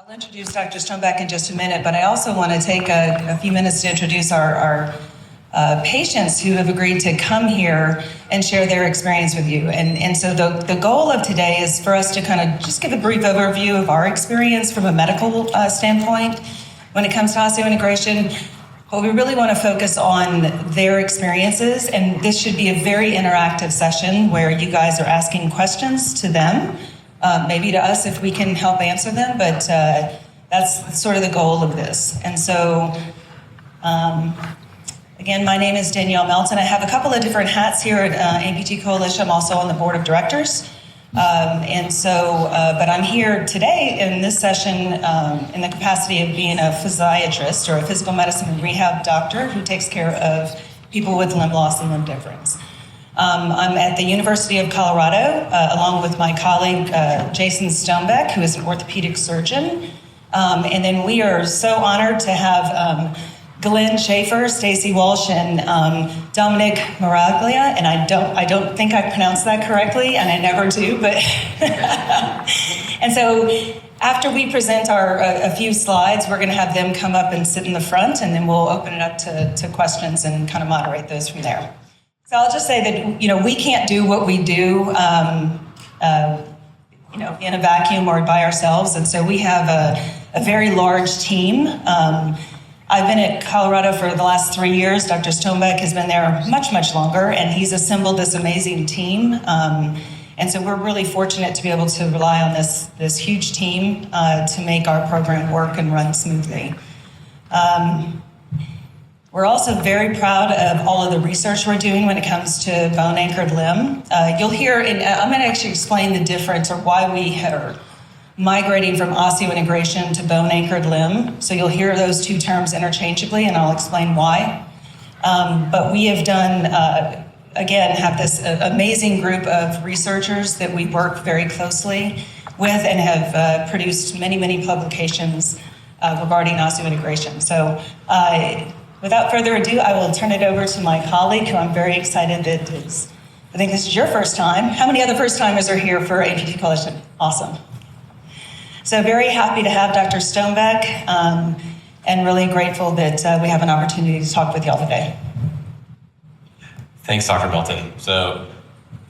I'll introduce Dr. Stoneback in just a minute, but I also want to take a few minutes to introduce our patients who have agreed to come here and share their experience with you. And so the goal of today is for us to kind of just give a brief overview of our experience from a medical standpoint when it comes to osseointegration. But we really want to focus on their experiences, and this should be a very interactive session where you guys are asking questions to them, maybe to us if we can help answer them, but that's sort of the goal of this. And so, again, my name is Danielle Melton. I have a couple of different hats here at APT Coalition. I'm also on the board of directors. But I'm here today in this session in the capacity of being a physiatrist or a physical medicine and rehab doctor who takes care of people with limb loss and limb difference. I'm at the University of Colorado along with my colleague Jason Stoneback, who is an orthopedic surgeon. And then we are so honored to have Glenn Schafer, Stacy, Walsh, and Dominic Maraglia, and I don't think I pronounced that correctly, and I never do, but and so after we present a few slides, we're going to have them come up and sit in the front, and then we'll open it up to questions and kind of moderate those from there. So I'll just say that we can't do what we do in a vacuum or by ourselves, and so we have a very large team. I've been at Colorado for the last 3 years. Dr. Stoneback has been there much, much longer, and he's assembled this amazing team. And so we're really fortunate to be able to rely on this huge team to make our program work and run smoothly. We're also very proud of all of the research we're doing when it comes to bone-anchored limb. You'll hear, and I'm going to actually explain the difference or why we are migrating from osseointegration to bone-anchored limb. So you'll hear those two terms interchangeably, and I'll explain why. But we have done, again, have this amazing group of researchers that we work very closely with and have produced many, many publications regarding osseointegration. So without further ado, I will turn it over to my colleague, who I'm very excited that is, I think this is your first time. How many other first-timers are here for APT Coalition? Awesome. So very happy to have Dr. Stoneback and really grateful that we have an opportunity to talk with y'all today. Thanks, Dr. Melton. So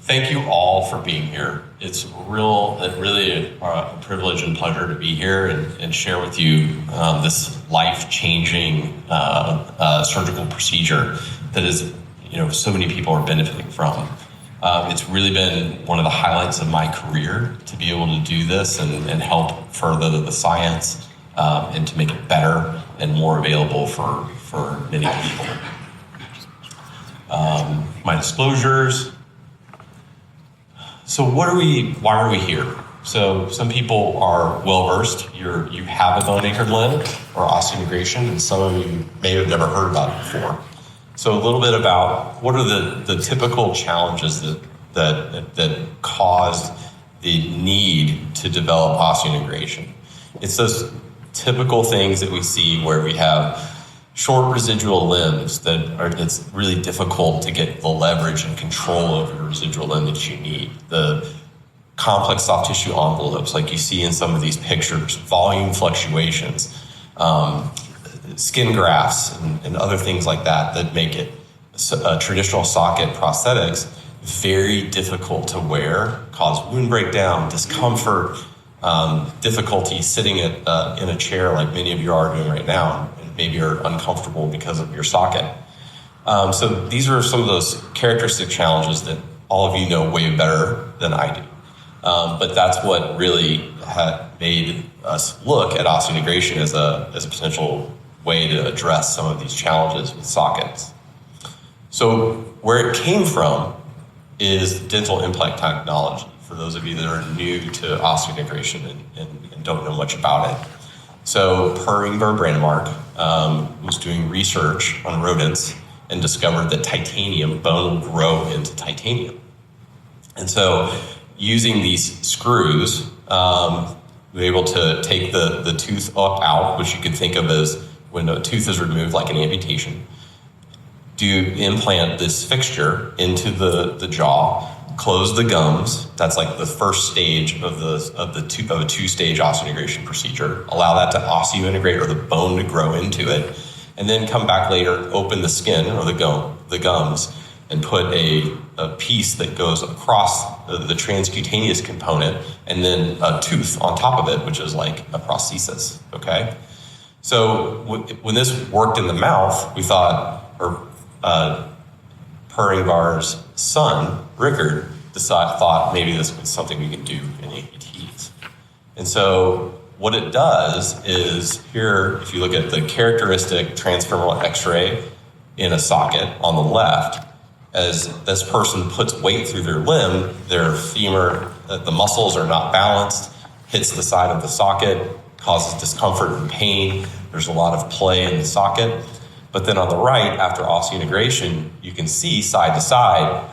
thank you all for being here. It's really a privilege and pleasure to be here and share with you this life-changing surgical procedure that is, so many people are benefiting from. It's really been one of the highlights of my career to be able to do this and help further the science and to make it better and more available for many people. My disclosures. So why are we here? So some people are well-versed. You have a bone-anchored limb or osseointegration, and some of you may have never heard about it before. So a little bit about what are the typical challenges that caused the need to develop osseointegration. It's those typical things that we see where we have short residual limbs it's really difficult to get the leverage and control over your residual limb that you need. The complex soft tissue envelopes like you see in some of these pictures, volume fluctuations, skin grafts and other things like that make it traditional socket prosthetics very difficult to wear, cause wound breakdown, discomfort, difficulty sitting in a chair like many of you are doing right now, and maybe you're uncomfortable because of your socket. So these are some of those characteristic challenges that all of you know way better than I do. But that's what really made us look at osseointegration as a potential way to address some of these challenges with sockets. So where it came from is dental implant technology, for those of you that are new to osseointegration and don't know much about it. So Per Ingvar Brandemark was doing research on rodents and discovered that bone will grow into titanium. And so using these screws, we were able to take the tooth out, which you could think of as when a tooth is removed, like an amputation, implant this fixture into the jaw, close the gums. That's like the first stage of a two-stage osseointegration procedure. Allow that to osseointegrate, or the bone to grow into it, and then come back later, open the skin or the gums, and put a piece that goes across the transcutaneous component, and then a tooth on top of it, which is like a prosthesis. Okay, so when this worked in the mouth, we thought, or Perringar's son, Rickard, thought maybe this was something we could do in amputees. And so what it does is, here, if you look at the characteristic transfemoral x-ray in a socket on the left, as this person puts weight through their limb, their femur, the muscles are not balanced, hits the side of the socket, causes discomfort and pain. There's a lot of play in the socket. But then on the right, after osseointegration, you can see side to side,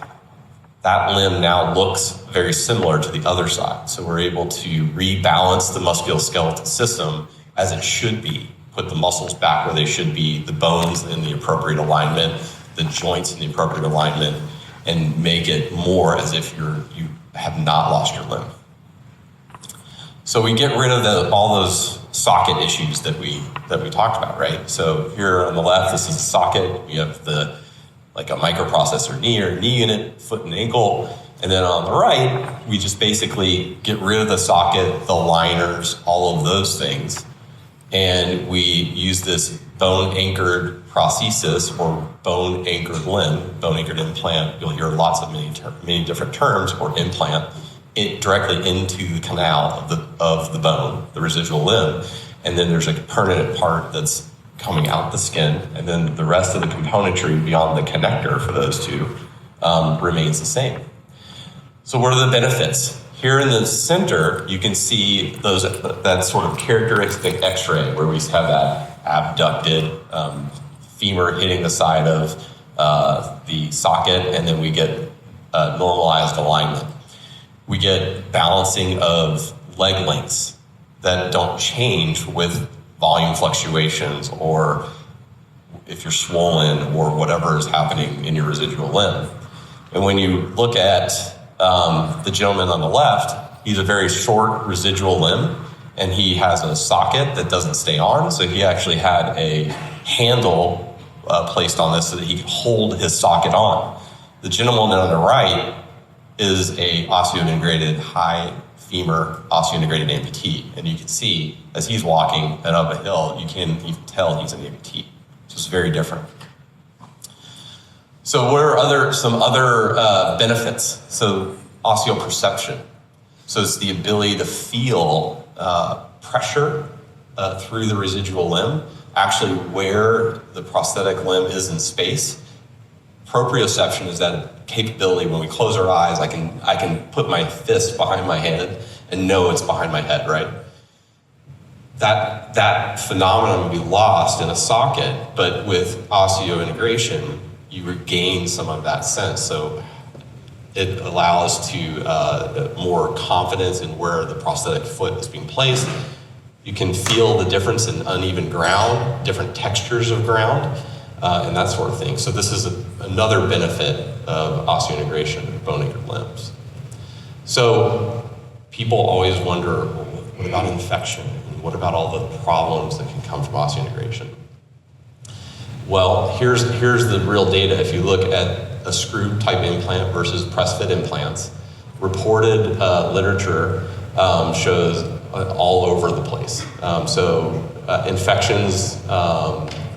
that limb now looks very similar to the other side. So we're able to rebalance the musculoskeletal system as it should be, put the muscles back where they should be, the bones in the appropriate alignment, the joints in the appropriate alignment, and make it more as if you have not lost your limb. So we get rid of all those socket issues that we talked about, right? So here on the left, this is a socket. We have like a microprocessor knee unit, foot and ankle. And then on the right, we just basically get rid of the socket, the liners, all of those things. And we use this bone-anchored prosthesis or bone-anchored limb, bone-anchored implant. You'll hear many different terms, or implant, it directly into the canal of the bone, the residual limb. And then there's a permanent part that's coming out the skin, and then the rest of the componentry beyond the connector for those two remains the same. So what are the benefits? Here in the center, you can see that sort of characteristic x-ray where we have that abducted femur hitting the side of the socket, and then we get normalized alignment. We get balancing of leg lengths that don't change with volume fluctuations, or if you're swollen, or whatever is happening in your residual limb. And when you look at the gentleman on the left, he's a very short residual limb, and he has a socket that doesn't stay on, so he actually had a handle placed on this so that he could hold his socket on. The gentleman on the right is a osseointegrated high femur osseointegrated amputee, and you can see as he's walking and up a hill, you can tell he's an amputee. So it's very different. So what are some other benefits? So osseoperception. So it's the ability to feel pressure through the residual limb, actually where the prosthetic limb is in space. Proprioception is that capability when we close our eyes, I can put my fist behind my head and know it's behind my head, right? That phenomenon would be lost in a socket, but with osseointegration, you regain some of that sense. So it allows to more confidence in where the prosthetic foot is being placed. You can feel the difference in uneven ground, different textures of ground, and that sort of thing. So this is another benefit of osseointegration of bone-anchored limbs. So people always wonder, well, what about infection? And what about all the problems that can come from osseointegration? Well, here's the real data. If you look at a screw type implant versus press fit implants, reported literature shows all over the place. Infections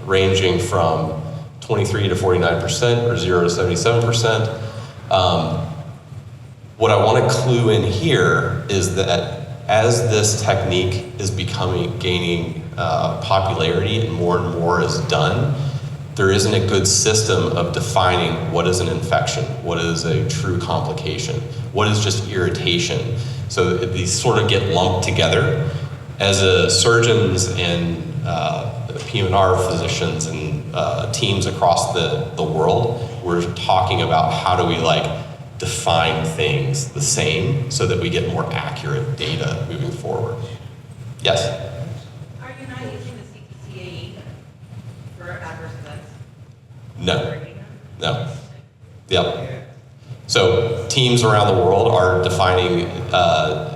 ranging from 23 to 49% or 0 to 77%. What I want to clue in here is that as this technique is gaining popularity and more is done, there isn't a good system of defining what is an infection, what is a true complication, what is just irritation. So these sort of get lumped together. As surgeons and PM&R physicians and teams across the world, we're talking about how do we define things the same so that we get more accurate data moving forward. Yes? Are you not using the CTCAE for adverse events? No. Yep. So teams around the world are defining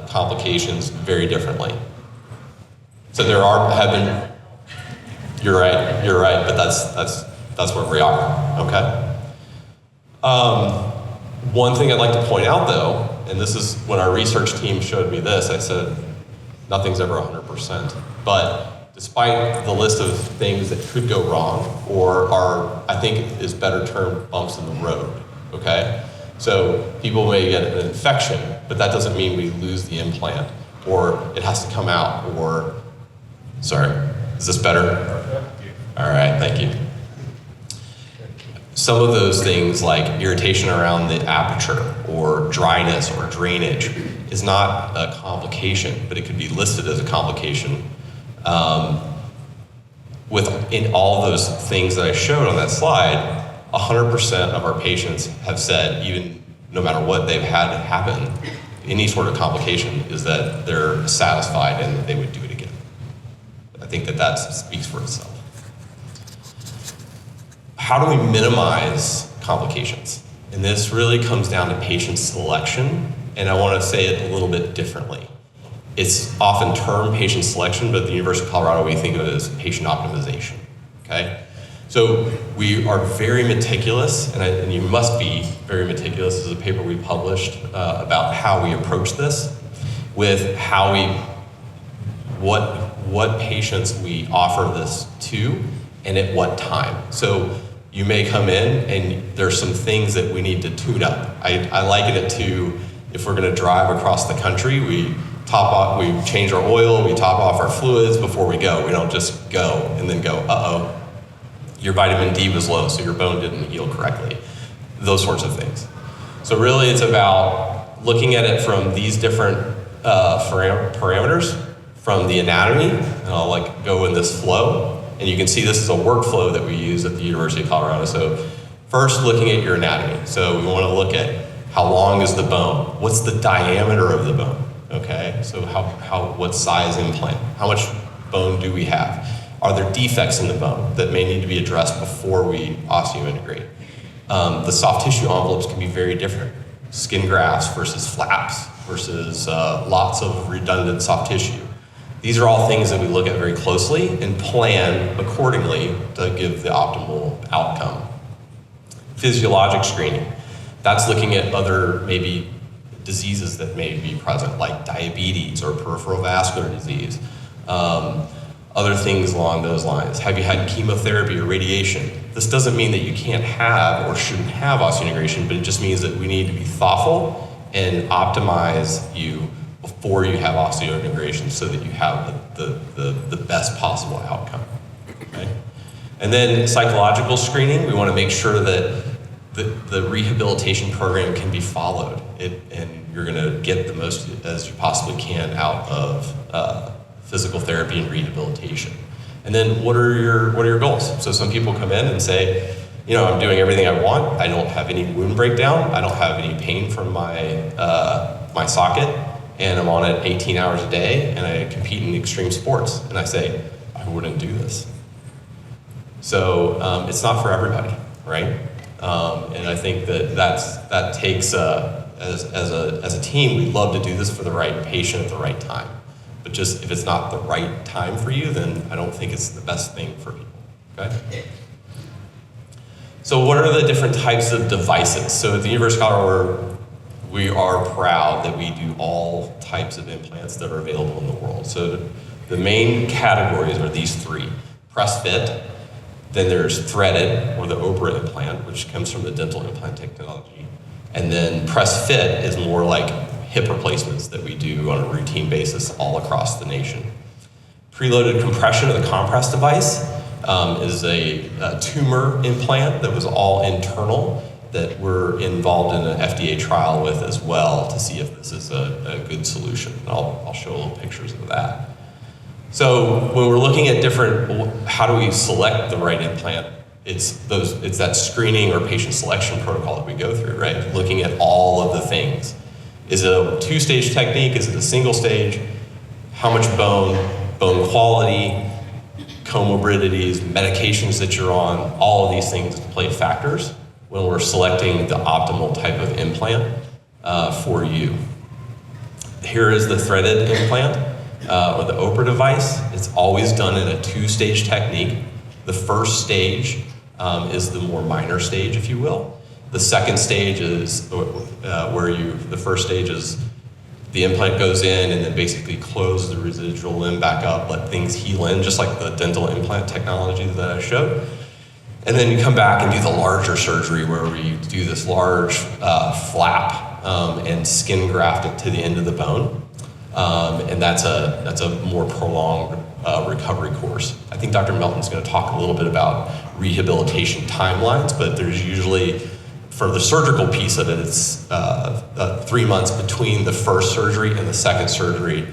complications very differently. So have been, you're right, but that's where we are, okay? One thing I'd like to point out though, and this is when our research team showed me this, I said, nothing's ever 100%, but despite the list of things that could go wrong, or I think is better termed bumps in the road, okay? So people may get an infection, but that doesn't mean we lose the implant, or it has to come out, or, sorry, is this better? All right, thank you. Some of those things like irritation around the aperture or dryness or drainage is not a complication, but it could be listed as a complication. In all those things that I showed on that slide, 100% of our patients have said, even no matter what they've had happen, any sort of complication is that they're satisfied and that they would do it again. I think that speaks for itself. How do we minimize complications? And this really comes down to patient selection, and I want to say it a little bit differently. It's often termed patient selection, but at the University of Colorado, we think of it as patient optimization, okay? So we are very meticulous, and you must be very meticulous. This is a paper we published about how we approach this, with what patients we offer this to, and at what time. So you may come in and there's some things that we need to tune up. I liken it to, if we're gonna drive across the country, we change our oil, we top off our fluids before we go. We don't just go and then go, uh-oh, your vitamin D was low, so your bone didn't heal correctly. Those sorts of things. So really it's about looking at it from these different parameters, from the anatomy, and I'll go in this flow. And you can see this is a workflow that we use at the University of Colorado. So first, looking at your anatomy. So we want to look at how long is the bone? What's the diameter of the bone? Okay, so what size implant? How much bone do we have? Are there defects in the bone that may need to be addressed before we osseointegrate? The soft tissue envelopes can be very different. Skin grafts versus flaps versus lots of redundant soft tissue. These are all things that we look at very closely and plan accordingly to give the optimal outcome. Physiologic screening. That's looking at other maybe diseases that may be present, like diabetes or peripheral vascular disease. Other things along those lines. Have you had chemotherapy or radiation? This doesn't mean that you can't have or shouldn't have osseointegration, but it just means that we need to be thoughtful and optimize you before you have osseointegration so that you have the best possible outcome, okay? And then psychological screening, we want to make sure that the rehabilitation program can be followed and you're going to get the most as you possibly can out of physical therapy and rehabilitation. And then what are your goals? So some people come in and say, I'm doing everything I want. I don't have any wound breakdown. I don't have any pain from my socket. And I'm on it 18 hours a day, and I compete in extreme sports. And I say, I wouldn't do this. So it's not for everybody, right? And I think that takes, as a team, we'd love to do this for the right patient at the right time. But just if it's not the right time for you, then I don't think it's the best thing for people, okay? So what are the different types of devices? So at the University of Colorado, we are proud that we do all types of implants that are available in the world. So the main categories are these three: press fit, then there's threaded, or the OBRA implant, which comes from the dental implant technology. And then press fit is more like hip replacements that we do on a routine basis all across the nation. Preloaded compression of the compress device is a tumor implant that was all internal, that we're involved in an FDA trial with as well to see if this is a good solution. And I'll show a little pictures of that. So when we're looking at how do we select the right implant, it's that screening or patient selection protocol that we go through, right? Looking at all of the things. Is it a two-stage technique? Is it a single stage? How much bone quality, comorbidities, medications that you're on, all of these things play factors. when we're selecting the optimal type of implant for you. Here is the threaded implant or the OPRA device. It's always done in a 2-stage technique. The first stage is the more minor stage, if you will. The second stage is the first stage is the implant goes in and then basically close the residual limb back up, let things heal in, just like the dental implant technology that I showed. And then you come back and do the larger surgery where we do this large flap and skin graft it to the end of the bone. And that's a more prolonged recovery course. I think Dr. Melton's going to talk a little bit about rehabilitation timelines, but there's usually, for the surgical piece of it, it's 3 months between the first surgery and the second surgery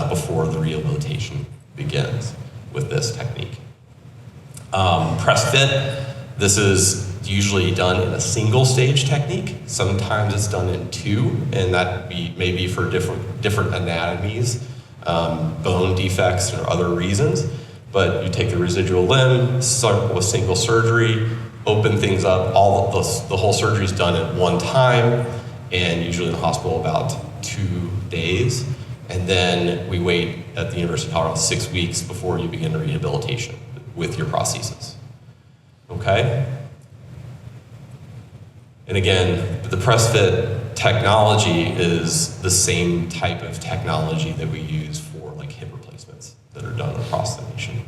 before the rehabilitation begins with this technique. Press fit, this is usually done in a single stage technique. Sometimes it's done in 2, and that may be for different anatomies, bone defects or other reasons. But you take the residual limb, start with single surgery, open things up, the whole surgery is done at one time, and usually in the hospital about 2 days. And then we wait at the University of Colorado 6 weeks before you begin the rehabilitation with your prosthesis. Okay? And again, the press fit technology is the same type of technology that we use for like hip replacements that are done across the nation.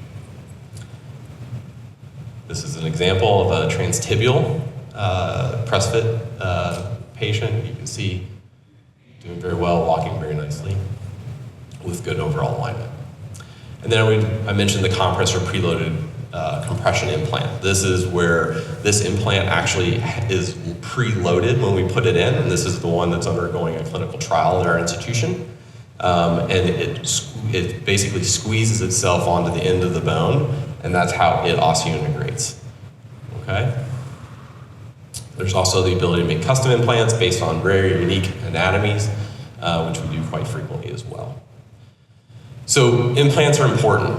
This is an example of a transtibial press fit patient. You can see doing very well, walking very nicely with good overall alignment. And then I mentioned the compressor preloaded compression implant. This is where this implant actually is preloaded when we put it in, and this is the one that's undergoing a clinical trial in our institution. And it basically squeezes itself onto the end of the bone, and that's how it osseointegrates. Okay? There's also the ability to make custom implants based on very unique anatomies, which we do quite frequently as well. So implants are important.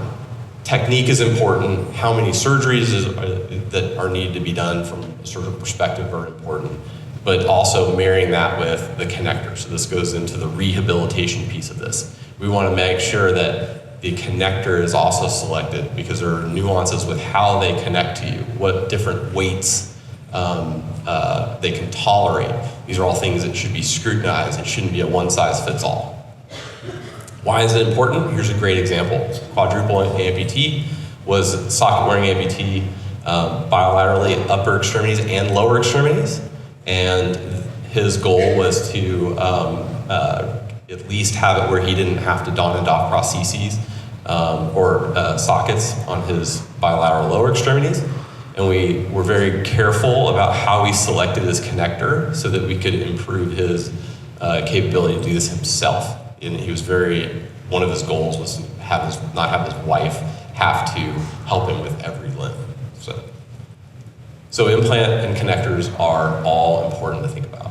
Technique is important. How many surgeries that are needed to be done from a surgical perspective are important, but also marrying that with the connector. So this goes into the rehabilitation piece of this. We want to make sure that the connector is also selected because there are nuances with how they connect to you, what different weights they can tolerate. These are all things that should be scrutinized. It shouldn't be a one-size-fits-all. Why is it important? Here's a great example. Quadruple amputee was socket-wearing amputee, bilaterally upper extremities and lower extremities, and his goal was to at least have it where he didn't have to don and doff prostheses or sockets on his bilateral lower extremities. And we were very careful about how we selected his connector so that we could improve his capability to do this himself. And he was one of his goals was to not have his wife have to help him with every limb. So implant and connectors are all important to think about.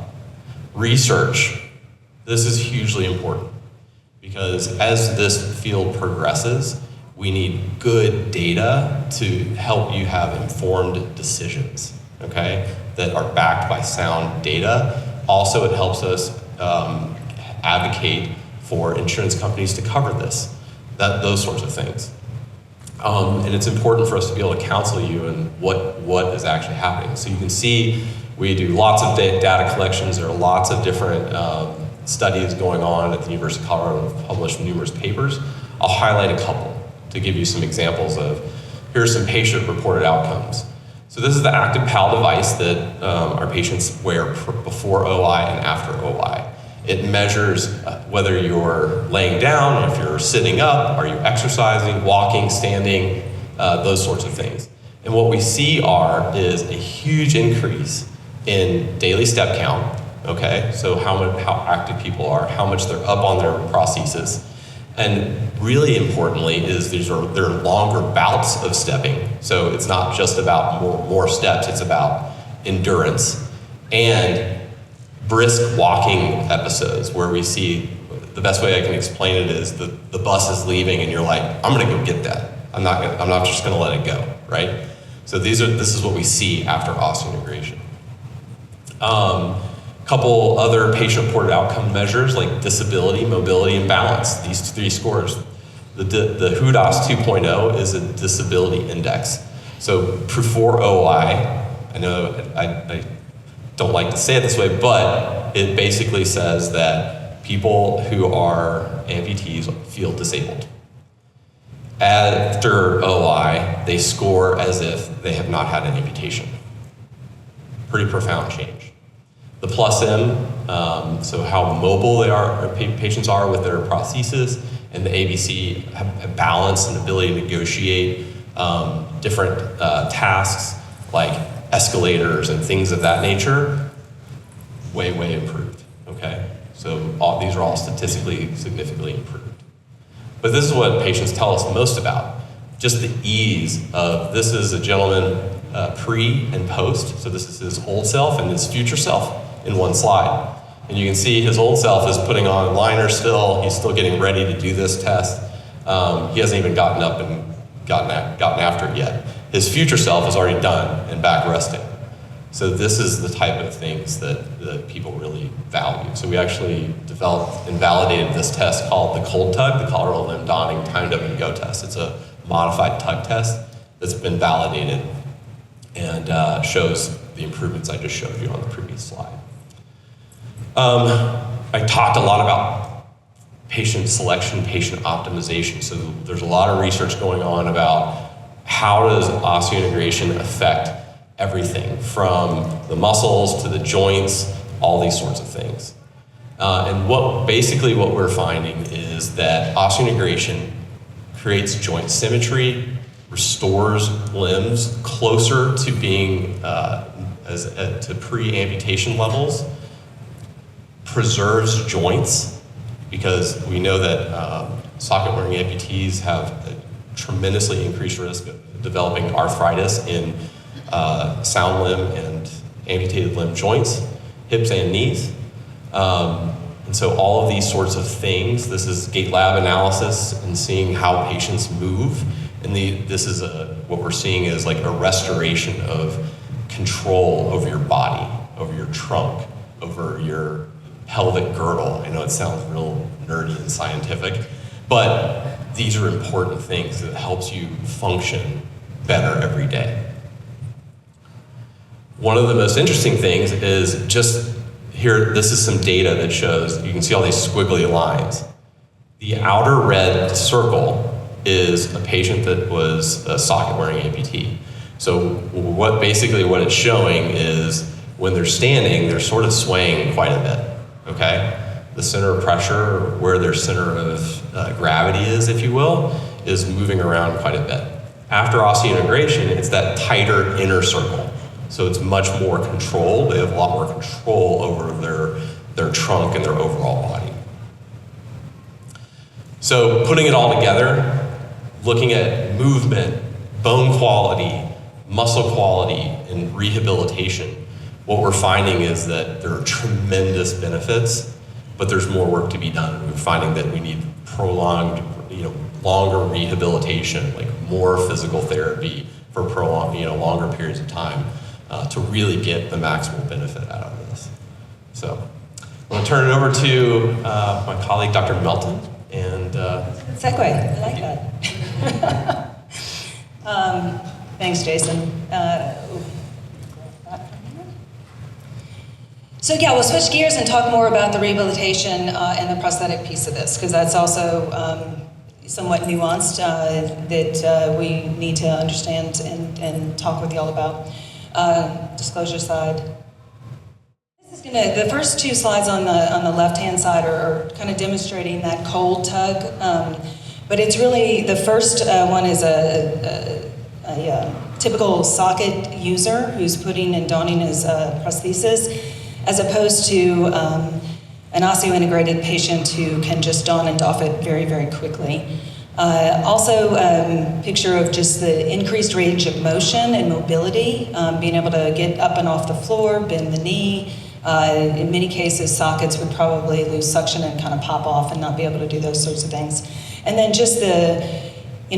Research, this is hugely important because as this field progresses, we need good data to help you have informed decisions, okay, that are backed by sound data. Also, it helps us advocate for insurance companies to cover this, those sorts of things. And it's important for us to be able to counsel you in what is actually happening. So you can see we do lots of data collections. There are lots of different studies going on at the University of Colorado. We've published numerous papers. I'll highlight a couple to give you some examples of, here's some patient-reported outcomes. So this is the active PAL device that our patients wear before OI and after OI. It measures whether you're laying down, if you're sitting up, are you exercising, walking, standing, those sorts of things. And what we see is a huge increase in daily step count, okay? So how active people are, how much they're up on their prosthesis. And really importantly is there are longer bouts of stepping. So it's not just about more steps, it's about endurance. And brisk walking episodes where we see, the best way I can explain it is the bus is leaving and you're like, I'm gonna go get that. I'm not just gonna let it go, right? So this is what we see after osseointegration. Couple other patient-reported outcome measures like disability, mobility, and balance. These 3 scores. The HUDAS 2.0 is a disability index. So for OI, I know I don't like to say it this way, but it basically says that people who are amputees feel disabled. After OI, they score as if they have not had an amputation. Pretty profound change. The plus M, so how mobile they are, or patients are with their prosthesis, and the ABC have balance and ability to negotiate different tasks like escalators and things of that nature, way, way improved, okay? So these are all statistically significantly improved. But this is what patients tell us the most about, just the ease of, this is a gentleman pre and post, so this is his old self and his future self in one slide. And you can see his old self is putting on liners still, he's still getting ready to do this test. He hasn't even gotten up and gotten after it yet. His future self is already done and back resting. So this is the type of things that people really value. So we actually developed and validated this test called the cold tug, the Colorado Limb Donning Timed Up and Go test. It's a modified tug test that's been validated and shows the improvements I just showed you on the previous slide. I talked a lot about patient selection, patient optimization. So there's a lot of research going on about how does osseointegration affect everything from the muscles to the joints, all these sorts of things. And basically what we're finding is that osseointegration creates joint symmetry, restores limbs closer to being to pre-amputation levels, preserves joints, because we know that socket-wearing amputees have a tremendously increased risk of developing arthritis in sound limb and amputated limb joints, hips and knees. And so all of these sorts of things, this is gait lab analysis and seeing how patients move. And this is what we're seeing is like a restoration of control over your body, over your trunk, over your pelvic girdle. I know it sounds real nerdy and scientific, but these are important things that helps you function better every day. One of the most interesting things is just here, this is some data that shows, you can see all these squiggly lines. The outer red circle is a patient that was a socket-wearing amputee. So what it's showing is when they're standing, they're sort of swaying quite a bit, okay? The center of pressure, where their center of gravity is, if you will, is moving around quite a bit. After osseointegration, it's that tighter inner circle. So it's much more controlled. They have a lot more control over their trunk and their overall body. So putting it all together, looking at movement, bone quality, muscle quality, and rehabilitation, what we're finding is that there are tremendous benefits, but there's more work to be done. We're finding that we need prolonged, longer rehabilitation, like more physical therapy for prolonged, longer periods of time to really get the maximal benefit out of this. So I'm going to turn it over to my colleague, Dr. Melton. And segue, I like that. Thanks, Jason. So yeah, we'll switch gears and talk more about the rehabilitation and the prosthetic piece of this, because that's also somewhat nuanced that we need to understand and talk with y'all about. Disclosure side. The first 2 slides on the left-hand side are kind of demonstrating that cold tug, but it's really, the first one is a typical socket user who's putting and donning his prosthesis, as opposed to an osseointegrated patient who can just don and doff it very, very quickly. Also, picture of just the increased range of motion and mobility, being able to get up and off the floor, bend the knee. In many cases, sockets would probably lose suction and kind of pop off and not be able to do those sorts of things. And then just the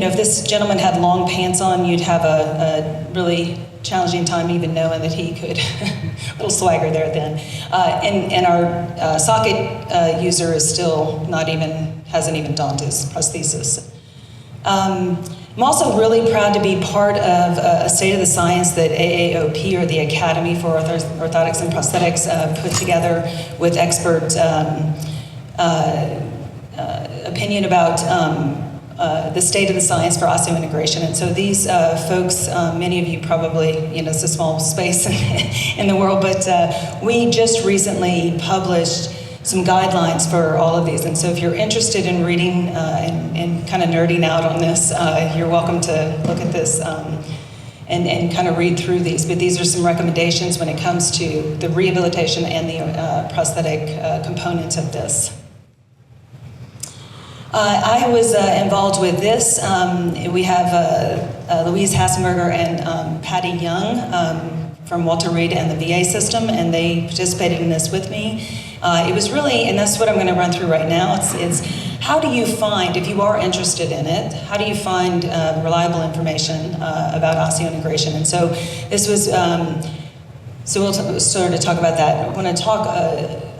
if this gentleman had long pants on, you'd have a really challenging time even knowing that he could. A little swagger there then. And our socket user is still hasn't even donned his prosthesis. I'm also really proud to be part of a state of the science that AAOP, or the Academy for Orthotics and Prosthetics, put together with expert opinion about the state of the science for osseointegration. And so these folks, many of you probably, it's a small space in the world, but we just recently published some guidelines for all of these. And so if you're interested in reading and kind of nerding out on this, you're welcome to look at this and kind of read through these. But these are some recommendations when it comes to the rehabilitation and the prosthetic components of this. I was involved with this. We have Louise Hassenberger and Patty Young from Walter Reed and the VA system, and they participated in this with me. It was really, and that's what I'm going to run through right now, it's how do you find, if you are interested in it, how do you find reliable information about osseointegration? And so this was, so we'll sort of talk about that. I want to talk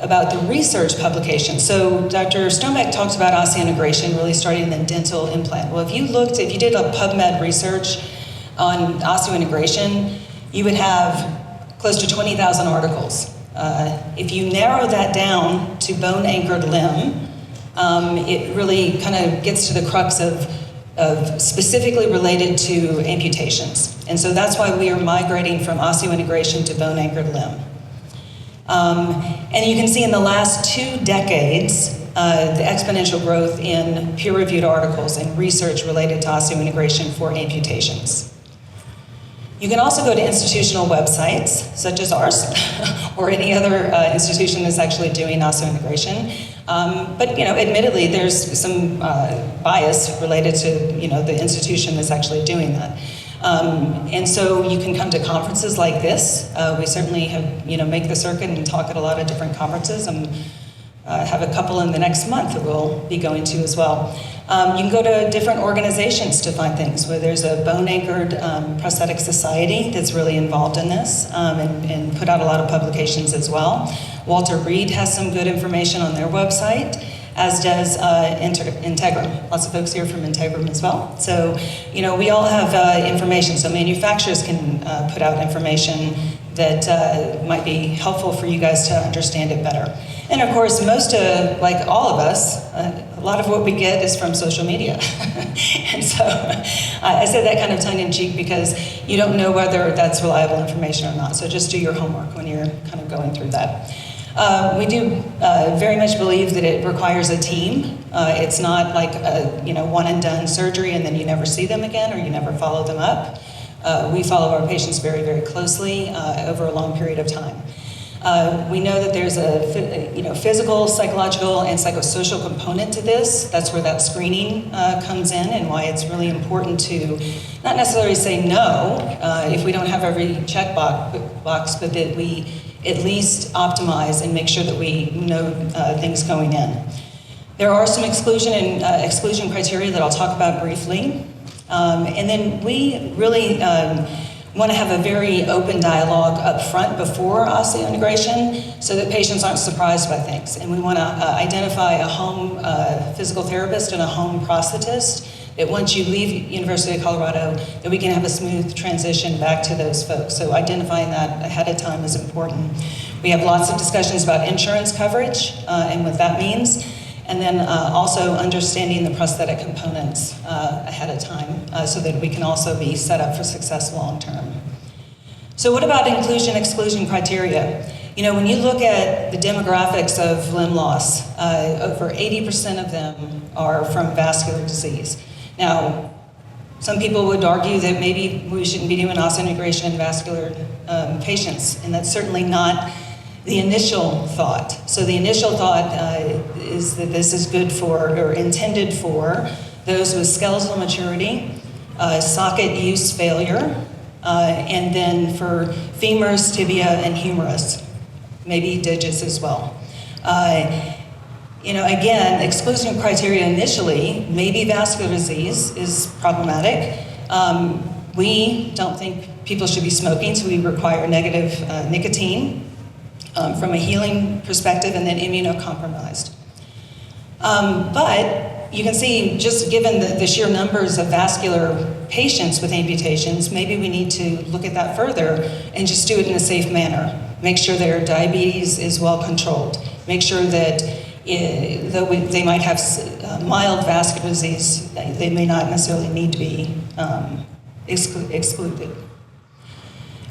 about the research publication. So Dr. Stoneback talks about osseointegration really starting in the dental implant. Well, if you did a PubMed research on osseointegration, you would have close to 20,000 articles. If you narrow that down to bone-anchored limb, it really kind of gets to the crux of specifically related to amputations. And so that's why we are migrating from osseointegration to bone-anchored limb. And you can see in the last 2 decades, the exponential growth in peer-reviewed articles and research related to osseointegration for amputations. You can also go to institutional websites, such as ours, or any other institution that's actually doing osseointegration. But admittedly, there's some bias related to the institution that's actually doing that. And so you can come to conferences like this. We certainly have make the circuit and talk at a lot of different conferences. And have a couple in the next month that we'll be going to as well. You can go to different organizations to find things, where there's a bone-anchored prosthetic society that's really involved in this and put out a lot of publications as well. Walter Reed has some good information on their website, as does Integrum. Lots of folks here from Integrum as well. So, we all have information. So manufacturers can put out information that might be helpful for you guys to understand it better. And of course, like all of us, a lot of what we get is from social media. And so I said that kind of tongue-in-cheek because you don't know whether that's reliable information or not. So just do your homework when you're kind of going through that. We do very much believe that it requires a team. It's not like a one and done surgery and then you never see them again or you never follow them up. We follow our patients very, very closely over a long period of time. We know that there's a physical, psychological, and psychosocial component to this. That's where that screening comes in, and why it's really important to not necessarily say no if we don't have every check box, but that we at least optimize and make sure that we know things going in. There are some exclusion criteria that I'll talk about briefly. And then we really want to have a very open dialogue up front before osseointegration so that patients aren't surprised by things. And we want to identify a home physical therapist and a home prosthetist that once you leave University of Colorado, that we can have a smooth transition back to those folks. So identifying that ahead of time is important. We have lots of discussions about insurance coverage and what that means. And then also understanding the prosthetic components ahead of time so that we can also be set up for success long term. So what about inclusion-exclusion criteria? When you look at the demographics of limb loss, over 80% of them are from vascular disease. Now, some people would argue that maybe we shouldn't be doing osseointegration in vascular patients, and that's certainly not the initial thought. So the initial thought is that this is good for, or intended for, those with skeletal maturity, socket use failure, and then for femurs, tibia, and humerus, maybe digits as well. Again, exclusion criteria initially, maybe vascular disease is problematic. We don't think people should be smoking, so we require negative nicotine from a healing perspective, and then immunocompromised. But you can see, just given the sheer numbers of vascular patients with amputations, maybe we need to look at that further and just do it in a safe manner. Make sure their diabetes is well controlled. Make sure that though they might have mild vascular disease, they may not necessarily need to be excluded.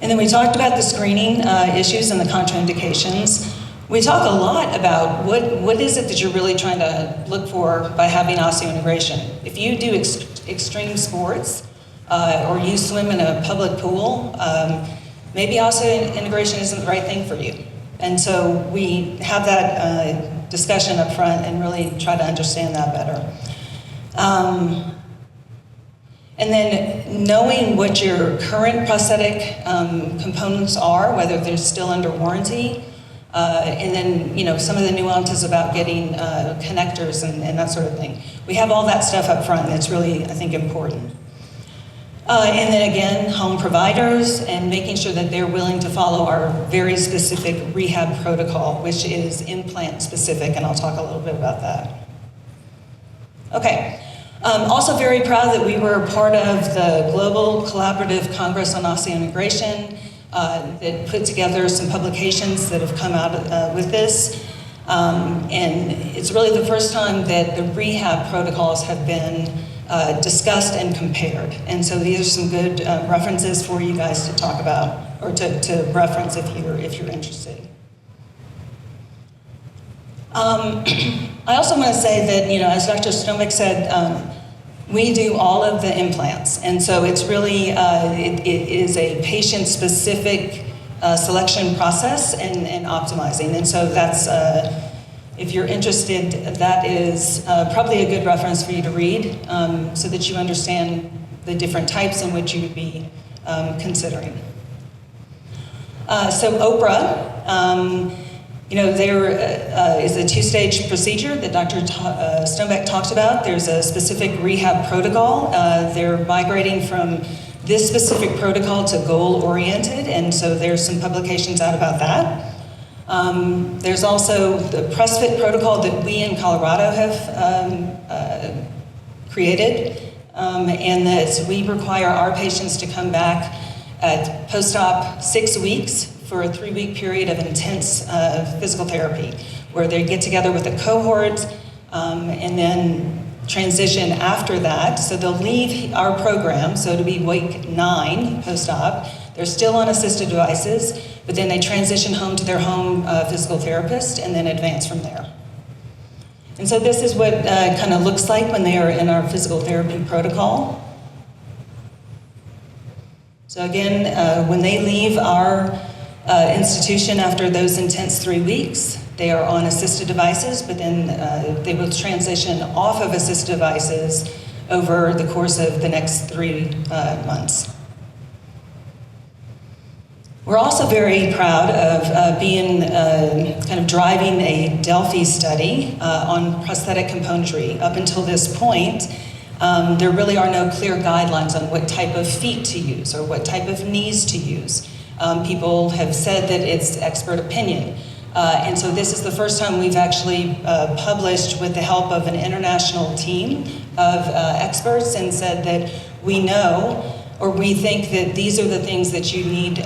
And then we talked about the screening issues and the contraindications. We talk a lot about what is it that you're really trying to look for by having osseointegration. If you do extreme sports or you swim in a public pool, maybe osseointegration isn't the right thing for you. And so we have that discussion up front and really try to understand that better. And then knowing what your current prosthetic components are, whether they're still under warranty, and then some of the nuances about getting connectors and that sort of thing. We have all that stuff up front, and it's really, I think, important. And then again, home providers and making sure that they're willing to follow our very specific rehab protocol, which is implant specific, and I'll talk a little bit about that. Okay. Also very proud that we were part of the Global Collaborative Congress on Osseointegration that put together some publications that have come out with this. And it's really the first time that the rehab protocols have been discussed and compared. And so these are some good references for you guys to talk about, or to reference if you're interested. I also want to say that, as Dr. Stoneback said, we do all of the implants. And so it's really, it is a patient-specific selection process and optimizing. And so that's, if you're interested, that is probably a good reference for you to read so that you understand the different types in which you would be considering. So OPRA, there is a two-stage procedure that Dr. Stoneback talked about. There's a specific rehab protocol. They're migrating from this specific protocol to goal-oriented, and so there's some publications out about that. There's also the PressFit protocol that we in Colorado have created, and that we require our patients to come back at post-op 6 weeks for a 3-week period of intense physical therapy, where they get together with a cohort and then transition after that. So they'll leave our program, so to be week 9 post-op. They're still on assisted devices, but then they transition home to their home physical therapist and then advance from there. And so this is what it kind of looks like when they are in our physical therapy protocol. So again, when they leave our institution after those intense 3 weeks, they are on assisted devices, but then they will transition off of assisted devices over the course of the next 3 months. We're also very proud of being kind of driving a Delphi study on prosthetic componentry. Up until this point, there really are no clear guidelines on what type of feet to use or what type of knees to use. People have said that it's expert opinion. And so this is the first time we've actually published with the help of an international team of experts and said that we know or we think that these are the things that you need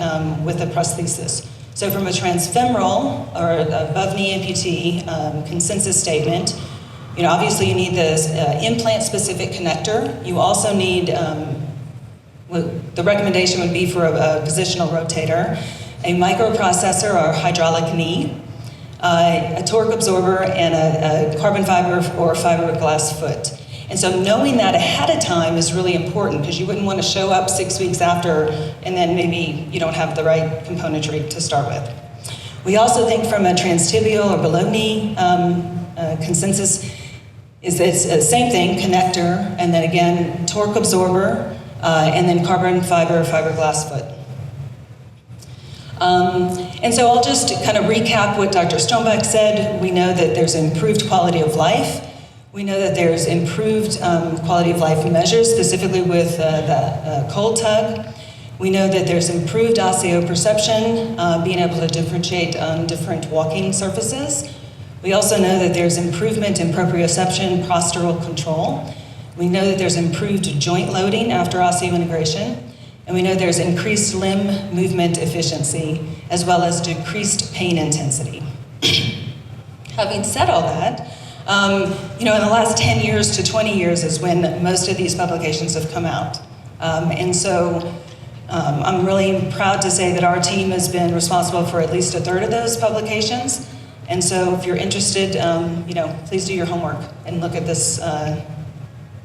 with a prosthesis. So from a transfemoral or above knee amputee consensus statement, obviously you need this implant-specific connector. You also need, the recommendation would be for a positional rotator, a microprocessor or hydraulic knee, a torque absorber, and a carbon fiber or fiberglass foot. And so knowing that ahead of time is really important because you wouldn't want to show up 6 weeks after and then maybe you don't have the right componentry to start with. We also think from a transtibial or below knee consensus is it's the same thing, connector, and then again, torque absorber, and then carbon fiber or fiberglass foot. And so I'll just kind of recap what Dr. Stoneback said. We know that there's improved quality of life. We know that there's improved quality of life measures, specifically with the cold tug. We know that there's improved osteoperception, being able to differentiate different walking surfaces. We also know that there's improvement in proprioception, postural control. We know that there's improved joint loading after osseointegration. And we know there's increased limb movement efficiency, as well as decreased pain intensity. Having said all that, in the last 10 years to 20 years is when most of these publications have come out. And so I'm really proud to say that our team has been responsible for at least a third of those publications. And so if you're interested, please do your homework and look at this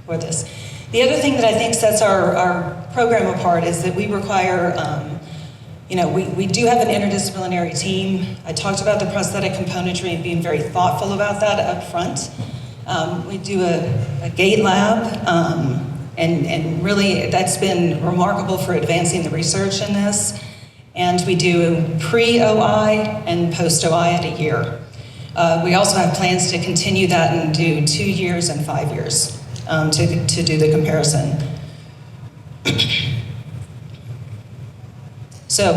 for this. The other thing that I think sets our program apart is that we require, we do have an interdisciplinary team. I talked about the prosthetic componentry and being very thoughtful about that up front. We do a gait lab, and really that's been remarkable for advancing the research in this. And we do pre-OI and post-OI at a year. We also have plans to continue that and do 2 years and 5 years to do the comparison. So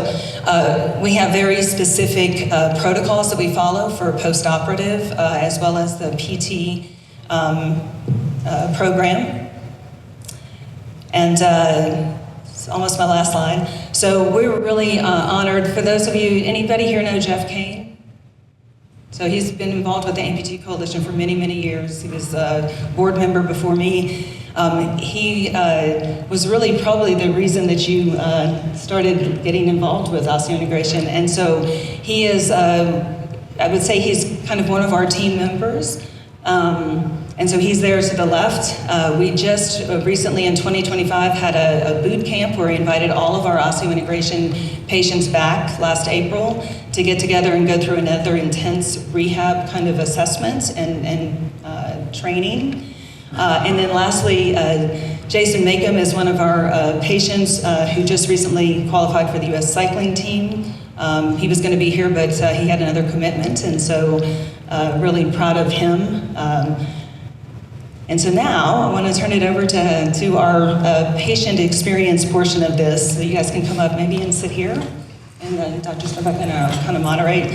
we have very specific protocols that we follow for post-operative, as well as the PT program. And it's almost my last slide. So we were really honored. For those of you, anybody here know Jeff Kane? So he's been involved with the Amputee Coalition for many, many years. He was a board member before me. He was really probably the reason that you started getting involved with osseointegration. And so he is, I would say he's kind of one of our team members. And so he's there to the left. We just recently in 2025 had a boot camp where we invited all of our osseointegration patients back last April to get together and go through another intense rehab kind of assessment and training. And then lastly, Jason Makem is one of our patients who just recently qualified for the U.S. cycling team. He was going to be here, but he had another commitment, and so really proud of him. And so now I want to turn it over to our patient experience portion of this. So you guys can come up maybe and sit here, and then Dr. Stoneback can kind of moderate.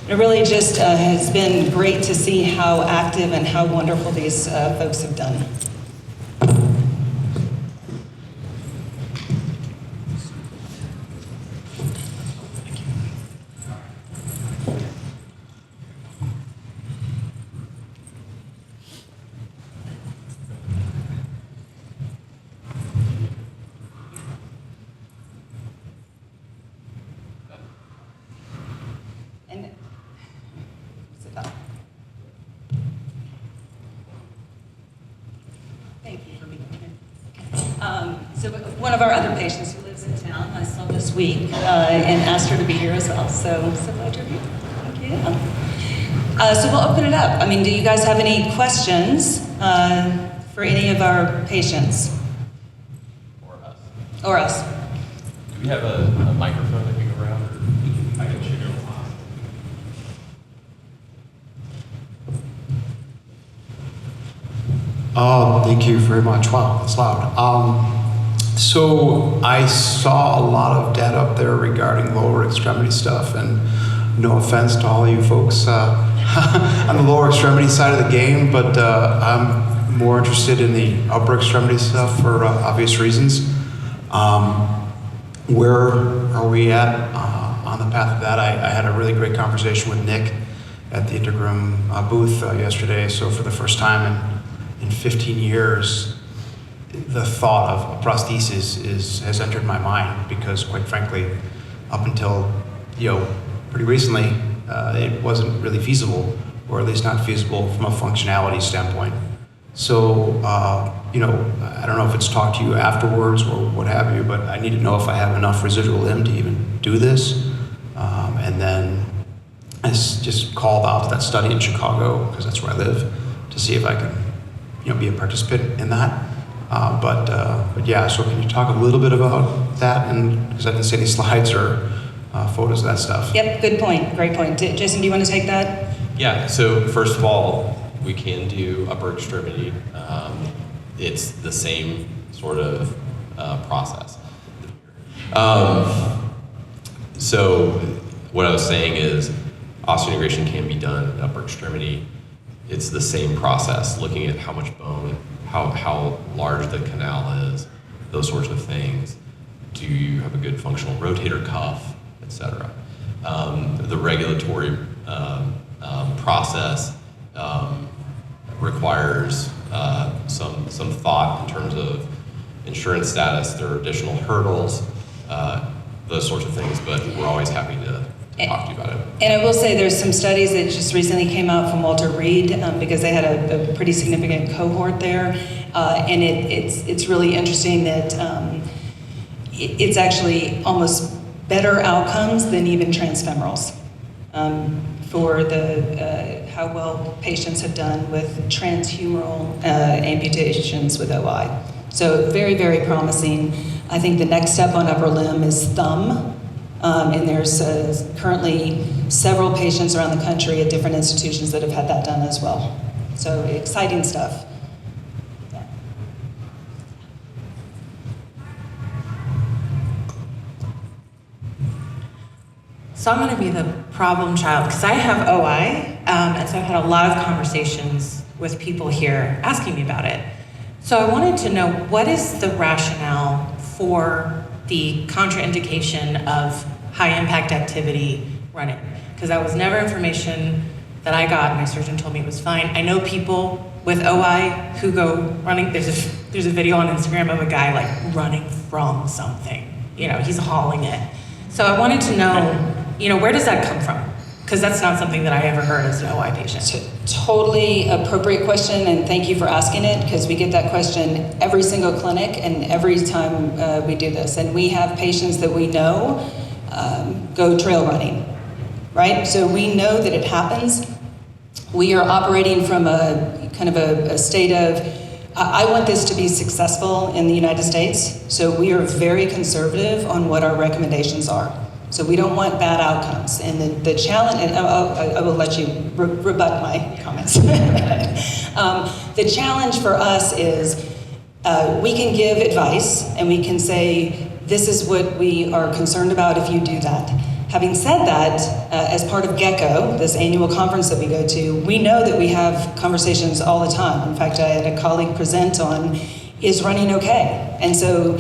It really just has been great to see how active and how wonderful these folks have done. So one of our other patients who lives in town, I saw this week and asked her to be here as well. So glad you're here. Thank you. So we'll open it up. I mean, do you guys have any questions for any of our patients? Or us. Do we have a microphone that can go around? Or I can share it. Thank you very much. Wow, that's loud. So I saw a lot of data up there regarding lower extremity stuff, and no offense to all you folks on the lower extremity side of the game, but I'm more interested in the upper extremity stuff for obvious reasons. Where are we at on the path of that? I had a really great conversation with Nick at the Integrum booth yesterday. So for the first time in 15 years, the thought of a prosthesis has entered my mind, because quite frankly, up until pretty recently, it wasn't really feasible, or at least not feasible from a functionality standpoint. So, I don't know if it's talked to you afterwards or what have you, but I need to know if I have enough residual limb to even do this. And then I just called out to that study in Chicago, because that's where I live, to see if I can, be a participant in that. But yeah, so can you talk a little bit about that? And because I didn't see any slides or photos of that stuff. Yep, good point, great point. Jason, do you want to take that? Yeah, so first of all, we can do upper extremity. It's the same sort of process. So what I was saying is osseointegration can be done in upper extremity. It's the same process, looking at how much bone, how large the canal is, those sorts of things. Do you have a good functional rotator cuff, et cetera? The regulatory process requires some thought in terms of insurance status. There are additional hurdles, those sorts of things, but we're always happy to talk to you about it. And I will say there's some studies that just recently came out from Walter Reed because they had a pretty significant cohort there, and it's really interesting that it's actually almost better outcomes than even transfemorals for the how well patients have done with transhumeral amputations with OI. So very, very promising. I think the next step on upper limb is thumb. And there's currently several patients around the country at different institutions that have had that done as well. So exciting stuff. Yeah. So I'm going to be the problem child because I have OI, and so I've had a lot of conversations with people here asking me about it. So I wanted to know, what is the rationale for the contraindication of high impact activity running? Because that was never information that I got. My surgeon told me it was fine. I know people with OI who go running. There's a video on Instagram of a guy like running from something. You know, he's hauling it. So I wanted to know, where does that come from? Because that's not something that I ever heard as an OI patient. Totally appropriate question, and thank you for asking it, because we get that question every single clinic and every time we do this. And we have patients that we know go trail running, right? So we know that it happens. We are operating from a kind of a state of, I want this to be successful in the United States, so we are very conservative on what our recommendations are. So we don't want bad outcomes. And the challenge, and I will let you rebut my comments. The challenge for us is we can give advice and we can say, this is what we are concerned about if you do that. Having said that, as part of GECCO, this annual conference that we go to, we know that we have conversations all the time. In fact, I had a colleague present on, is running okay? And so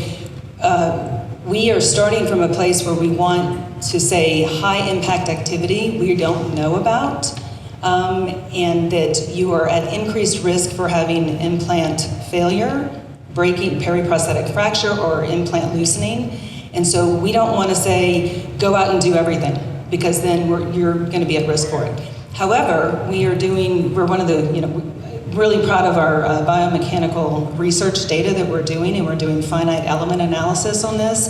we are starting from a place where we want to say high impact activity we don't know about, and that you are at increased risk for having implant failure, breaking periprosthetic fracture, or implant loosening. And so we don't want to say, go out and do everything, because then you're going to be at risk for it. However, we're one of the, really proud of our biomechanical research data that we're doing, and we're doing finite element analysis on this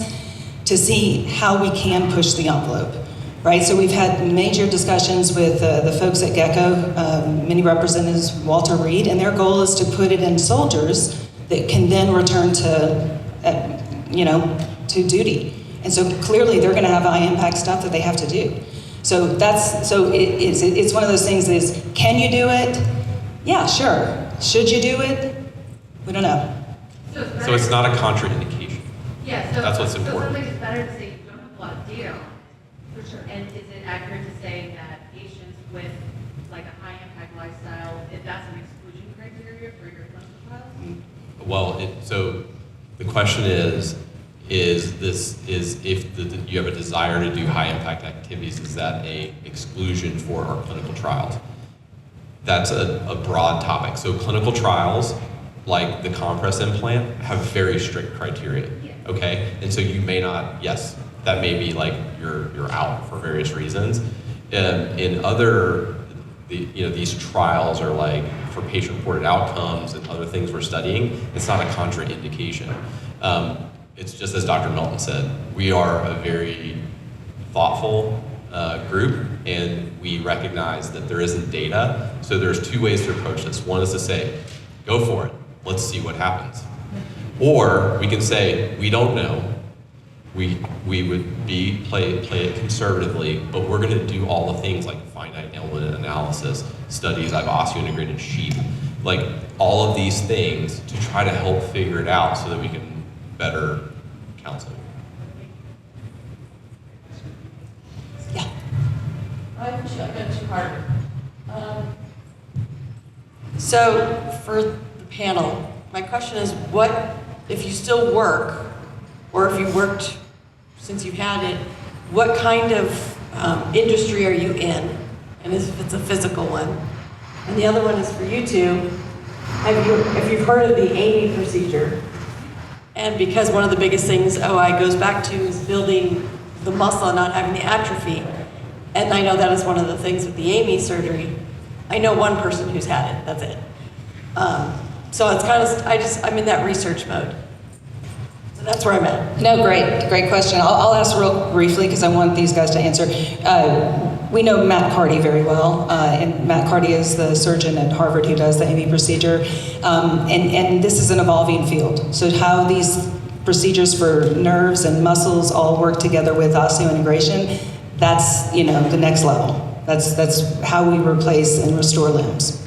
to see how we can push the envelope, right? So we've had major discussions with the folks at GECCO, many representatives, Walter Reed, and their goal is to put it in soldiers that can then return to, to duty. And so clearly they're going to have high impact stuff that they have to do. So it's one of those things is, can you do it? Yeah, sure. Should you do it? We don't know. So it's not a contraindication. Yeah, That's what's important. So it sounds like it's better to say you don't have a lot of data on it. For sure. And is it accurate to say that patients with like a high impact lifestyle, if that's an exclusion criteria for your clinical trials? Well, so the question is if you have a desire to do high impact activities, is that a exclusion for our clinical trials? That's a broad topic. So clinical trials, like the compress implant, have very strict criteria. Yeah. Okay, and so you may not. Yes, that may be like you're out for various reasons. In other, these trials are like for patient-reported outcomes and other things we're studying. It's not a contraindication. It's just as Dr. Melton said, we are a very thoughtful group, and we recognize that there isn't data. So there's two ways to approach this. One is to say, go for it. Let's see what happens. Or we can say, we don't know. we would play it conservatively, but we're going to do all the things like finite element analysis studies. I've osseointegrated sheep, like all of these things to try to help figure it out so that we can better counsel. Yeah. I got two-parter. So for the panel, my question is, what, if you still work, or if you worked since you've had it, what kind of industry are you in? And if it's a physical one. And the other one is for you two. If you've heard of the AMY procedure, and because one of the biggest things OI goes back to is building the muscle and not having the atrophy. And I know that is one of the things with the AMY surgery. I know one person who's had it, that's it. So it's kind of, I'm in that research mode. So that's where I'm at. No, great question. I'll ask real briefly because I want these guys to answer. We know Matt Carty very well, and Matt Carty is the surgeon at Harvard who does the AMY procedure, and this is an evolving field. So how these procedures for nerves and muscles all work together with osseointegration, that's the next level. That's how we replace and restore limbs.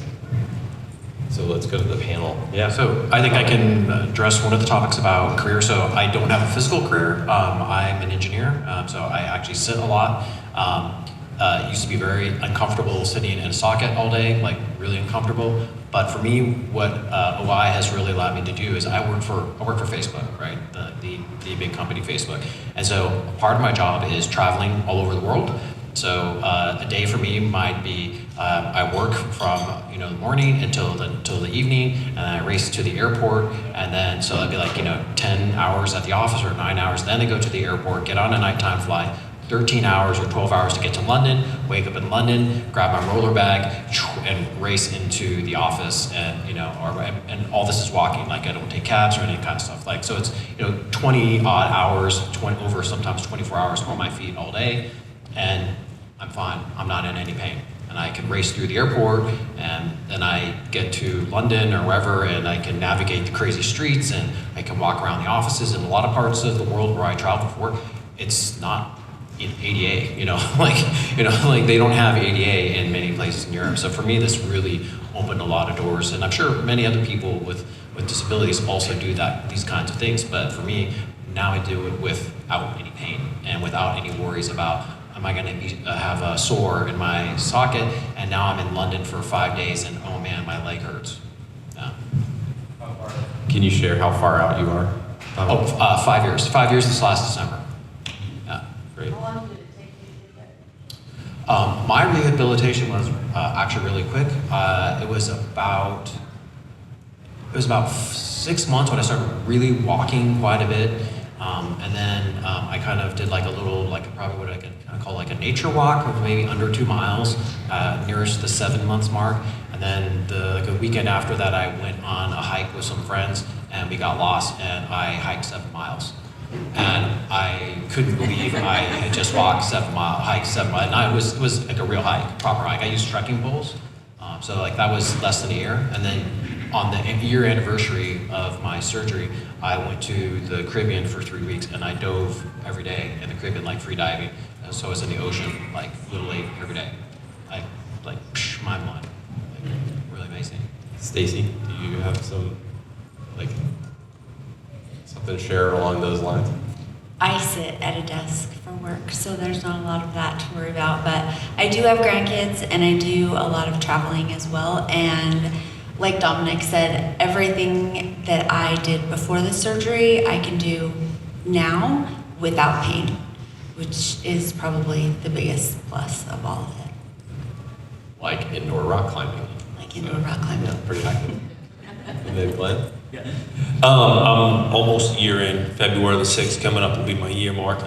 So let's go to the panel. Yeah, so I think I can address one of the topics about career. So I don't have a physical career. I'm an engineer, so I actually sit a lot. It used to be very uncomfortable sitting in a socket all day, like really uncomfortable. But for me, what OI has really allowed me to do is I work for Facebook, right? The big company Facebook. And so part of my job is traveling all over the world. So a day for me might be I work from the morning until the evening, and then I race to the airport, and then so that'd be like 10 hours at the office or 9 hours. Then I go to the airport, get on a nighttime flight, 13 hours or 12 hours to get to London, wake up in London, grab my roller bag, and race into the office, and and all this is walking. Like I don't take cabs or any kind of stuff. Like so, it's 20 odd hours, over sometimes 24 hours on my feet all day, and I'm fine. I'm not in any pain. And I can race through the airport, and then I get to London or wherever, and I can navigate the crazy streets, and I can walk around the offices. In a lot of parts of the world where I travel for work, it's not ADA, like they don't have ADA in many places in Europe. So for me, this really opened a lot of doors, and I'm sure many other people with disabilities also do these kinds of things. But for me, now I do it without any pain and without any worries about, am I going to have a sore in my socket? And now I'm in London for 5 days, and oh man, my leg hurts. Yeah. Can you share how far out you are? 5 years. 5 years this last December. Yeah. Great. How long did it take you to get that? My rehabilitation was actually really quick. It was about 6 months when I started really walking quite a bit. And then I kind of did like a little, probably what I could kind of call like a nature walk of maybe under 2 miles, nearest the 7 months mark. And then a weekend after that, I went on a hike with some friends, and we got lost, and I hiked 7 miles. And I couldn't believe I had just walked 7 miles. And it was like a real hike, proper hike. I used trekking poles. So that was less than a year. And then on the year anniversary of my surgery, I went to the Caribbean for 3 weeks, and I dove every day in the Caribbean, like free diving. And so I was in the ocean, like literally every day. Mind blowing. Really amazing. Stacy, do you have something to share along those lines? I sit at a desk for work, so there's not a lot of that to worry about. But I do have grandkids, and I do a lot of traveling as well. And like Dominic said, everything that I did before the surgery, I can do now without pain, which is probably the biggest plus of all of it. Like indoor rock climbing. Like indoor rock climbing. Yeah, pretty active. And then Glenn? I'm almost a year in. February the 6th coming up will be my year mark.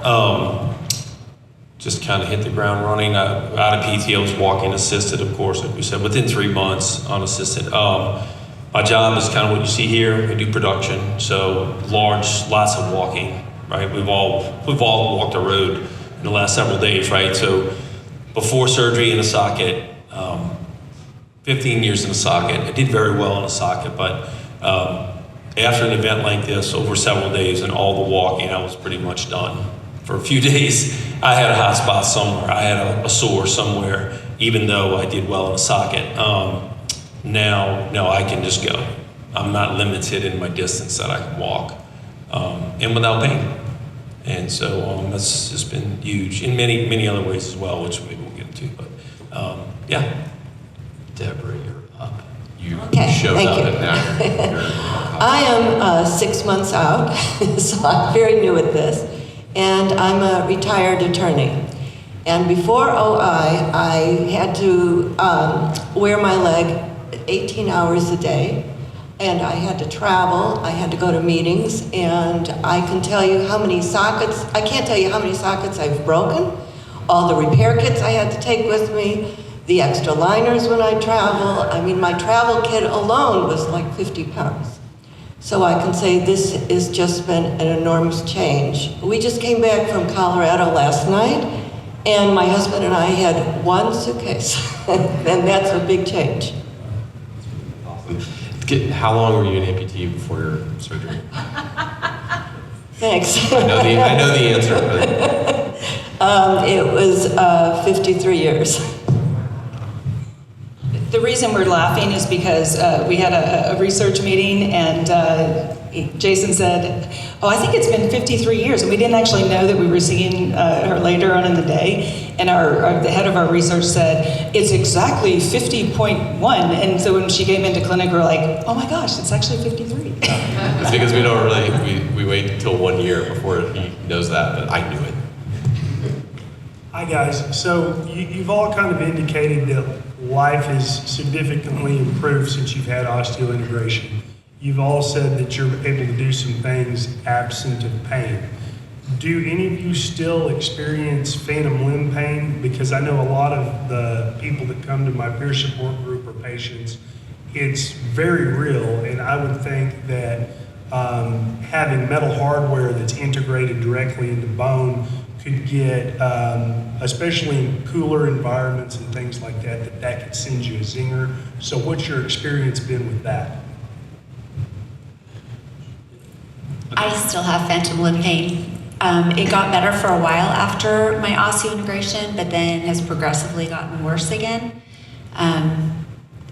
Just kind of hit the ground running. Out of PTO, was walking assisted, of course, like we said, within 3 months unassisted. My job is kind of what you see here. We do production, so lots of walking, right? We've all walked the road in the last several days, right? So before surgery in a socket, 15 years in a socket. I did very well in a socket, but after an event like this, over several days and all the walking, I was pretty much done. For a few days, I had a hot spot somewhere. I had a sore somewhere, even though I did well in the socket. Now, no, I can just go. I'm not limited in my distance that I can walk, and without pain. And so that's just been huge in many, many other ways as well, which maybe we'll get into. But yeah. Deborah, you're up. You Okay, showed thank up you. and now I am 6 months out, so I'm very new at this, and I'm a retired attorney. And before OI, I had to wear my leg 18 hours a day, and I had to travel, I had to go to meetings, and I can tell you how many sockets, I can't tell you how many sockets I've broken, all the repair kits I had to take with me, the extra liners when I travel. I mean, my travel kit alone was like 50 pounds. So I can say this has just been an enormous change. We just came back from Colorado last night, and my husband and I had one suitcase, and that's a big change. awesome. How long were you an amputee before your surgery? Thanks. I know the answer, but It was 53 years. The reason we're laughing is because we had a research meeting, and Jason said, "Oh, I think it's been 53 years," and we didn't actually know that we were seeing her later on in the day. And the head of our research said, "It's exactly 50.1," and so when she came into clinic, we were like, "Oh my gosh, it's actually 53." it's because we don't really, we wait until 1 year before he knows that, but I knew it. Hi guys, so you've all kind of indicated that life has significantly improved since you've had osseointegration. You've all said that you're able to do some things absent of pain. Do any of you still experience phantom limb pain? Because I know a lot of the people that come to my peer support group are patients. It's very real, and I would think that having metal hardware that's integrated directly into bone could get, especially in cooler environments and things like that, that could send you a zinger. So what's your experience been with that? I still have phantom limb pain. It got better for a while after my osseointegration, but then has progressively gotten worse again.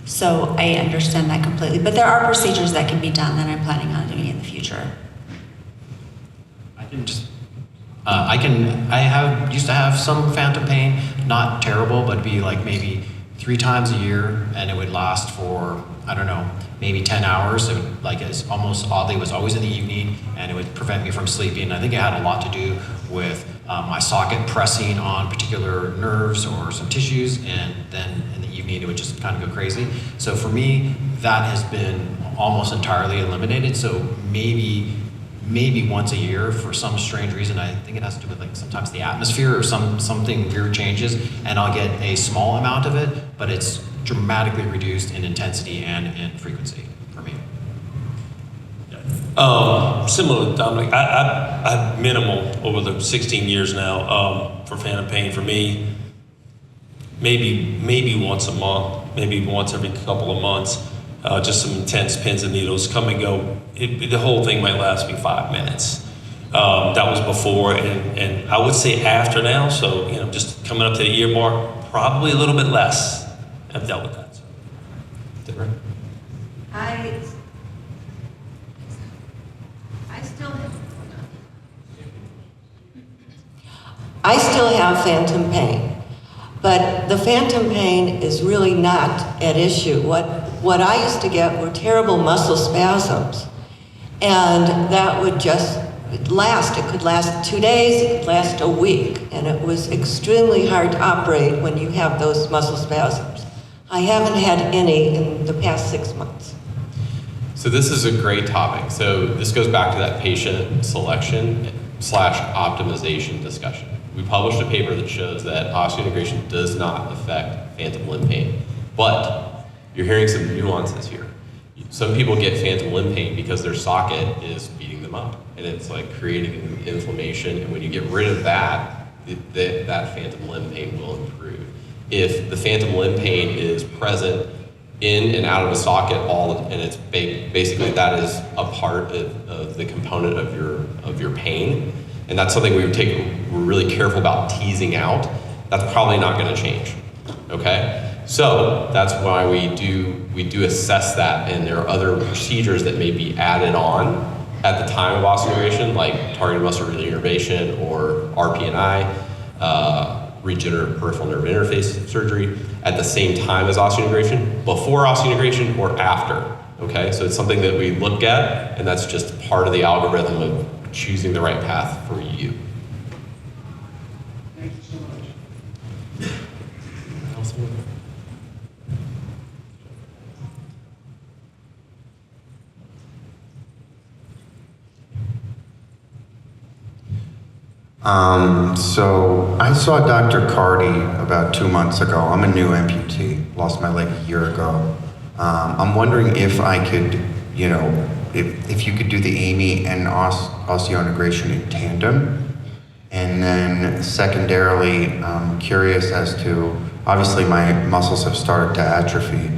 So I understand that completely. But there are procedures that can be done that I'm planning on doing in the future. I can just, I used to have some phantom pain, not terrible, but it'd be like maybe 3 times a year, and it would last for, I don't know, maybe 10 hours. It would, like, it's almost oddly, it was always in the evening, and it would prevent me from sleeping. I think it had a lot to do with my socket pressing on particular nerves or some tissues, and then in the evening it would just kind of go crazy. So for me, that has been almost entirely eliminated. So maybe once a year for some strange reason. I think it has to do with, like, sometimes the atmosphere or something weird changes, and I'll get a small amount of it, but it's dramatically reduced in intensity and in frequency for me. Similar to Dominic, I've minimal over the 16 years now for phantom pain. For me, maybe once a month, maybe once every couple of months. Just some intense pins and needles, come and go. The whole thing might last me 5 minutes. That was before, and I would say after now. So, you know, just coming up to the year mark, probably a little bit less. I've dealt with that. So. Deborah? I still have phantom pain, but the phantom pain is really not at issue. What I used to get were terrible muscle spasms, and that would just last. It could last 2 days, it could last a week, and it was extremely hard to operate when you have those muscle spasms. I haven't had any in the past 6 months. So this is a great topic. So this goes back to that patient selection / optimization discussion. We published a paper that shows that osseointegration does not affect phantom limb pain, but you're hearing some nuances here. Some people get phantom limb pain because their socket is beating them up, and it's like creating an inflammation, and when you get rid of that, that phantom limb pain will improve. If the phantom limb pain is present in and out of a socket and it's basically that is a part of the component of your pain, and that's something we're really careful about teasing out. That's probably not going to change. Okay, so that's why we do assess that, and there are other procedures that may be added on at the time of osseointegration, like targeted muscle reinnervation or RPNI. Regenerative peripheral nerve interface surgery at the same time as osseointegration, before osseointegration or after, okay? So it's something that we look at, and that's just part of the algorithm of choosing the right path for you. Thank you so much. So I saw Dr. Carty about 2 months ago. I'm a new amputee, lost my leg a year ago. I'm wondering if I could, if you could do the AMI and osseointegration in tandem. And then secondarily, I'm curious as to, obviously my muscles have started to atrophy.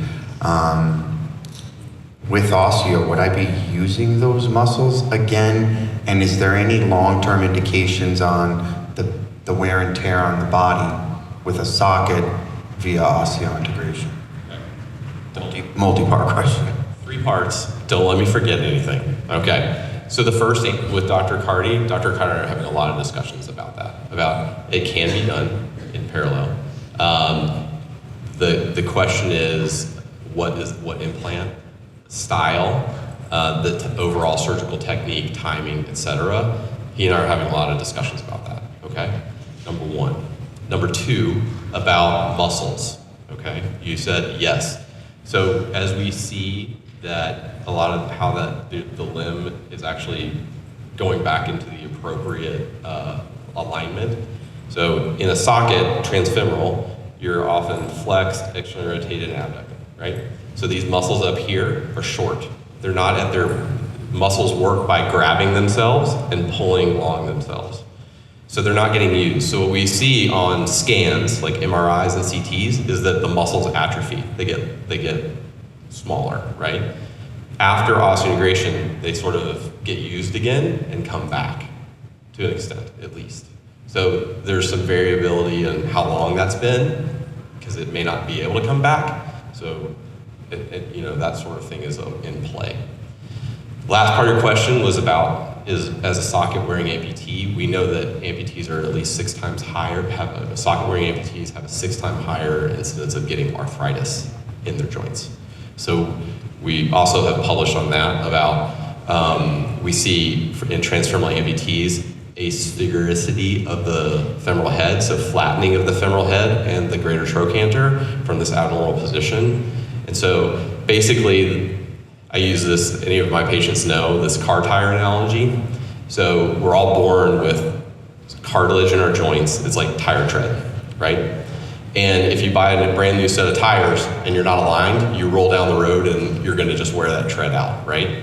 With osseo, would I be using those muscles again? And is there any long-term indications on the wear and tear on the body with a socket via osseointegration? Multi-part question. 3 parts. Don't let me forget anything. Okay. So the first thing with Dr. Carty and I are having a lot of discussions about that. About it can be done in parallel. The question is what implant style, the overall surgical technique, timing, etc. He and I are having a lot of discussions about that. Okay. Number 1. Number 2, about muscles. Okay. You said yes. So as we see that a lot of how the limb is actually going back into the appropriate alignment. So in a socket, transfemoral, you're often flexed, externally rotated, and abducted, right? So these muscles up here are short. They're not at their muscles work by grabbing themselves and pulling along themselves. So they're not getting used. So what we see on scans, like MRIs and CTs, is that the muscles atrophy. They get smaller, right? After osseointegration, they sort of get used again and come back to an extent, at least. So there's some variability in how long that's been, because it may not be able to come back. So that sort of thing is in play. Last part of your question was about, as a socket-wearing amputee, we know that amputees are at least 6 times higher, socket-wearing amputees have a 6 times higher incidence of getting arthritis in their joints. So we also have published on that about, we see in transfemoral amputees, asphericity of the femoral head, so flattening of the femoral head and the greater trochanter from this abnormal position. And so basically, I use this, any of my patients know, this car tire analogy. So we're all born with cartilage in our joints. It's like tire tread, right? And if you buy a brand new set of tires and you're not aligned, you roll down the road and you're gonna just wear that tread out, right?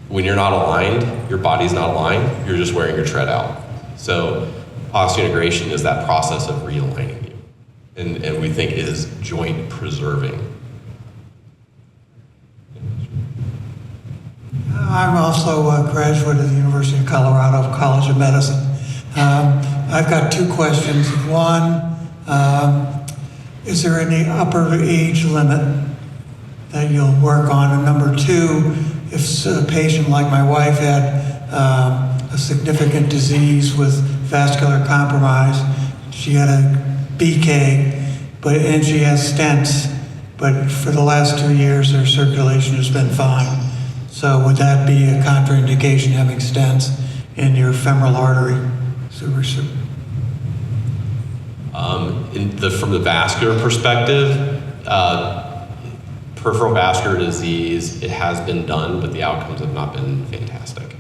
When you're not aligned, your body's not aligned, you're just wearing your tread out. So osseointegration is that process of realigning you. And we think it is joint preserving. I'm also a graduate of the University of Colorado College of Medicine. I've got 2 questions. One, is there any upper age limit that you'll work on? And number 2, if a patient like my wife had a significant disease with vascular compromise, she had a BK, and she has stents, but for the last 2 years her circulation has been fine. So would that be a contraindication, having stents in your femoral artery? From the vascular perspective, peripheral vascular disease, it has been done, but the outcomes have not been fantastic.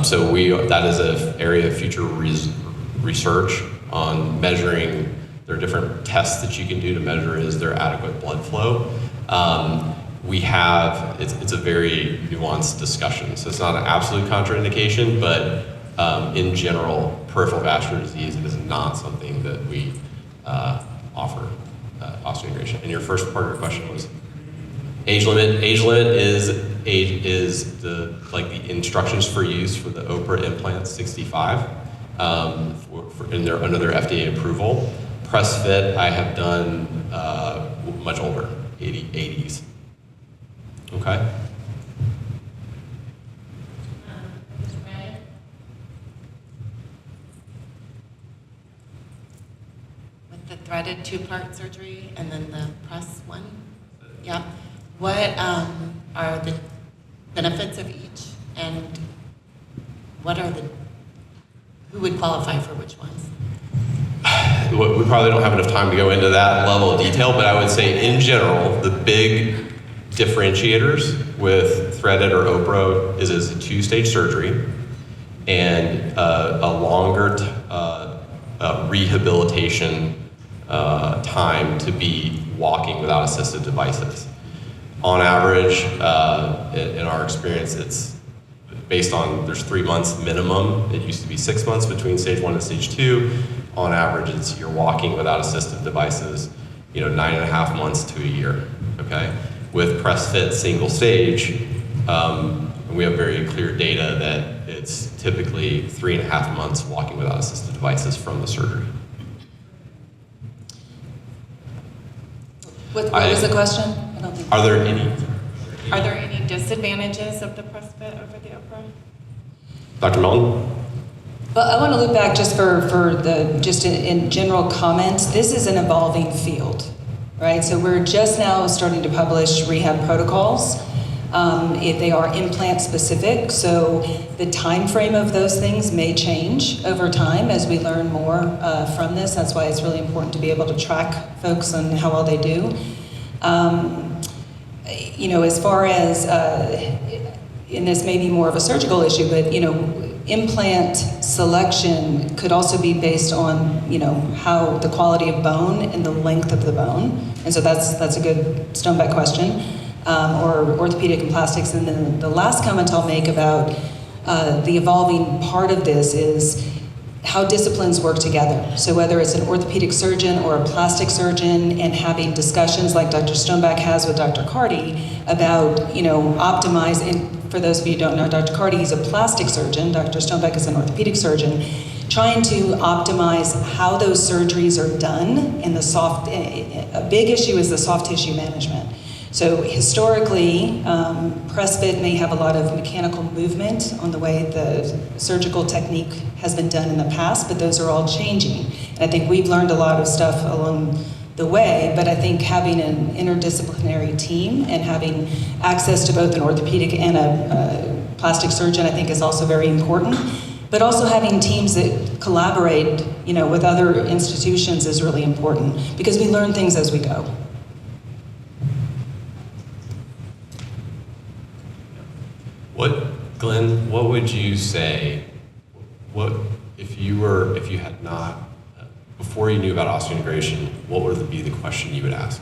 So that is an area of future research on measuring. There are different tests that you can do to measure is there adequate blood flow. It's a very nuanced discussion. So it's not an absolute contraindication, but in general, peripheral vascular disease is not something that we offer osseointegration. And your first part of your question was? Age limit is the instructions for use for the Oprah implant 65, under their FDA approval. Press fit I have done much older, 80s. Okay. With the threaded 2-part surgery and then the press one, yeah. What are the benefits of each, and who would qualify for which ones? We probably don't have enough time to go into that level of detail, but I would say in general, the big differentiators with threaded or Oprah is a 2-stage surgery and a longer rehabilitation time to be walking without assistive devices. On average, in our experience, it's based on, there's 3 months minimum. It used to be 6 months between stage 1 and stage 2. On average, you're walking without assistive devices, 9.5 months to a year, okay? With press fit single stage, we have very clear data that it's typically 3.5 months walking without assistive devices from the surgery. What was the question? I don't think. Are there any disadvantages of the press fit over the Oprah? Dr. Melton? Well, I want to loop back just just in general comments. This is an evolving field, right? So we're just now starting to publish rehab protocols. They are implant specific, so the time frame of those things may change over time as we learn more from this. That's why it's really important to be able to track folks on how well they do. As far as, and this may be more of a surgical issue, but implant selection could also be based on, how the quality of bone and the length of the bone. And so that's a good Stoneback question, or orthopedic and plastics. And then the last comment I'll make about the evolving part of this is how disciplines work together. So whether it's an orthopedic surgeon or a plastic surgeon and having discussions like Dr. Stoneback has with Dr. Carty about, optimizing. For those of you who don't know, Dr. Carty, he's a plastic surgeon. Dr. Stoneback is an orthopedic surgeon, trying to optimize how those surgeries are done in the soft, a big issue is the soft tissue management. So historically, press fit may have a lot of mechanical movement on the way the surgical technique has been done in the past, but those are all changing. And I think we've learned a lot of stuff along the way, but I think having an interdisciplinary team and having access to both an orthopedic and a plastic surgeon, I think is also very important. But also having teams that collaborate, with other institutions is really important because we learn things as we go. Glenn, what would you say, if you had not, before you knew about osseointegration, what would be the question you would ask?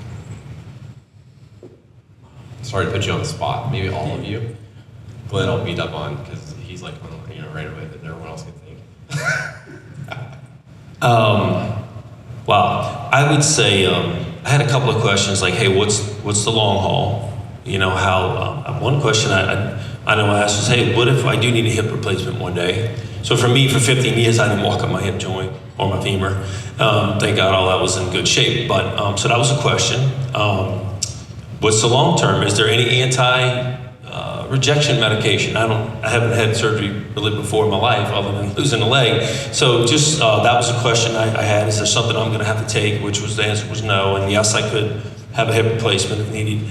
Sorry to put you on the spot, maybe all of you. Glenn I'll beat up on because he's like, right away that everyone else can think. Well, I would say I had a couple of questions like, hey, what's the long haul? One question I know I asked was, hey, what if I do need a hip replacement one day? So for me, for 15 years, I didn't walk on my hip joint or my femur. Thank God all that was in good shape. But so that was a question. What's the long term? Is there any rejection medication? I haven't had surgery really before in my life other than losing a leg. So just that was a question I had. Is there something I'm going to have to take? Which was the answer was no. And yes, I could have a hip replacement if needed.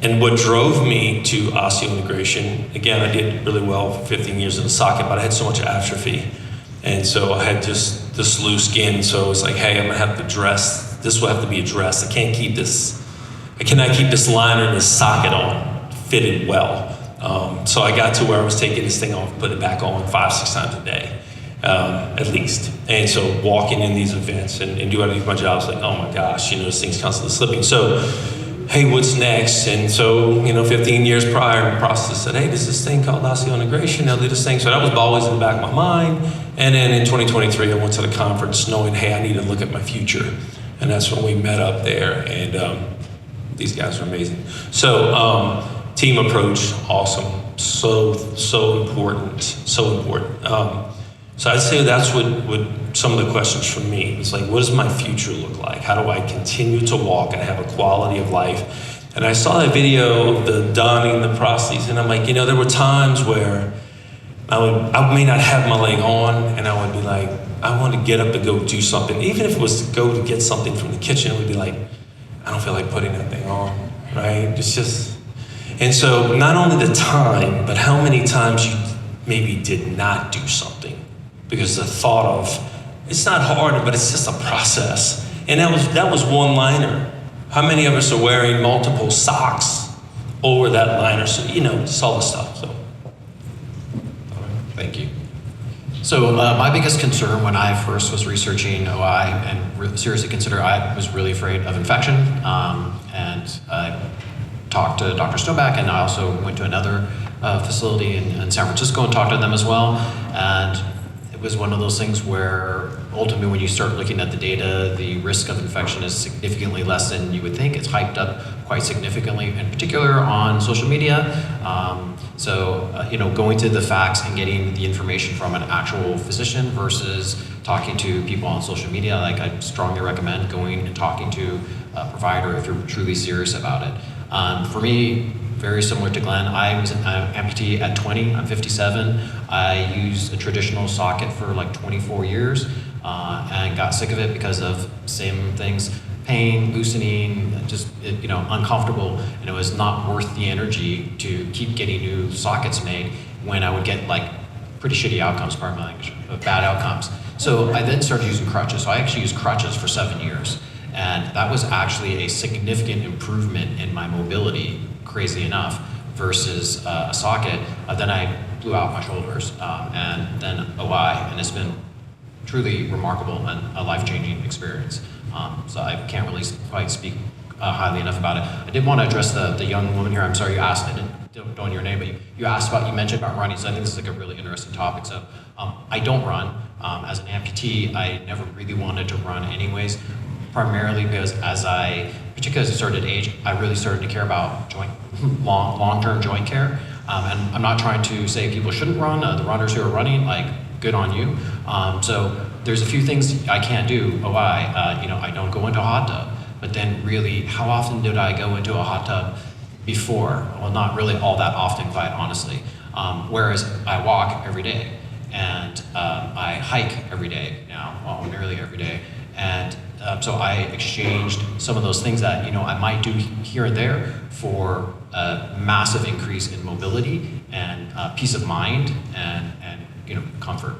And what drove me to osseointegration, again, I did really well for 15 years in the socket, but I had so much atrophy. And so I had just this loose skin. So it was like, hey, I'm going to have to dress. This will have to be addressed. I cannot keep this liner and this socket on fitted well. So I got to where I was taking this thing off and putting it back on 5-6 times a day, at least. And so walking in these events and doing my job, it's like, oh my gosh, this thing's constantly slipping. So, hey, what's next? And so, 15 years prior in the process, I said, hey, there's this thing called osseointegration. I'll do this thing. So that was always in the back of my mind. And then in 2023, I went to the conference knowing, hey, I need to look at my future. And that's when we met up there. And These guys are amazing. So team approach, awesome. So important. So important. So I'd say that's what some of the questions for me. It's like, what does my future look like? How do I continue to walk and have a quality of life? And I saw that video of the donning the prostheses, and I'm like, there were times where I may not have my leg on, and I would be like, I want to get up and go do something. Even if it was to go to get something from the kitchen, it would be like, I don't feel like putting that thing on, right? It's just, and so not only the time, but how many times you maybe did not do something because the thought of, it's not hard, but it's just a process. And that was one liner. How many of us are wearing multiple socks over that liner? So, just all the stuff, so. Thank you. So my biggest concern when I first was researching OI and seriously considered, I was really afraid of infection. And I talked to Dr. Stoneback, and I also went to another facility in San Francisco and talked to them as well. And it was one of those things where ultimately when you start looking at the data, the risk of infection is significantly less than you would think. It's hyped up quite significantly, in particular on social media. Going to the facts and getting the information from an actual physician versus talking to people on social media, like I strongly recommend going and talking to a provider if you're truly serious about it. For me, very similar to Glenn, I was an amputee at 20, I'm 57. I used a traditional socket for like 24 years and got sick of it because of same things, pain, loosening, just uncomfortable, and it was not worth the energy to keep getting new sockets made when I would get like pretty shitty outcomes, pardon my language, bad outcomes. So I then started using crutches. So I actually used crutches for 7 years, and that was actually a significant improvement in my mobility, crazy enough, versus a socket. Then I blew out my shoulders, and then OI, and it's been truly remarkable and a life-changing experience. So I can't really quite speak highly enough about it. I did want to address the young woman here. I'm sorry you asked, I don't know your name, but you mentioned about running, so I think this is like a really interesting topic. So I don't run. As an amputee, I never really wanted to run anyways, primarily because particularly as I started to age, I really started to care about long-term joint care. And I'm not trying to say people shouldn't run. The runners who are running, like, good on you. So there's a few things I can't do. I don't go into a hot tub. But then really, how often did I go into a hot tub before? Well, not really all that often, quite honestly. Whereas I walk every day, and I hike every day now, well, nearly every day. And so I exchanged some of those things that I might do here and there for a massive increase in mobility and peace of mind and comfort.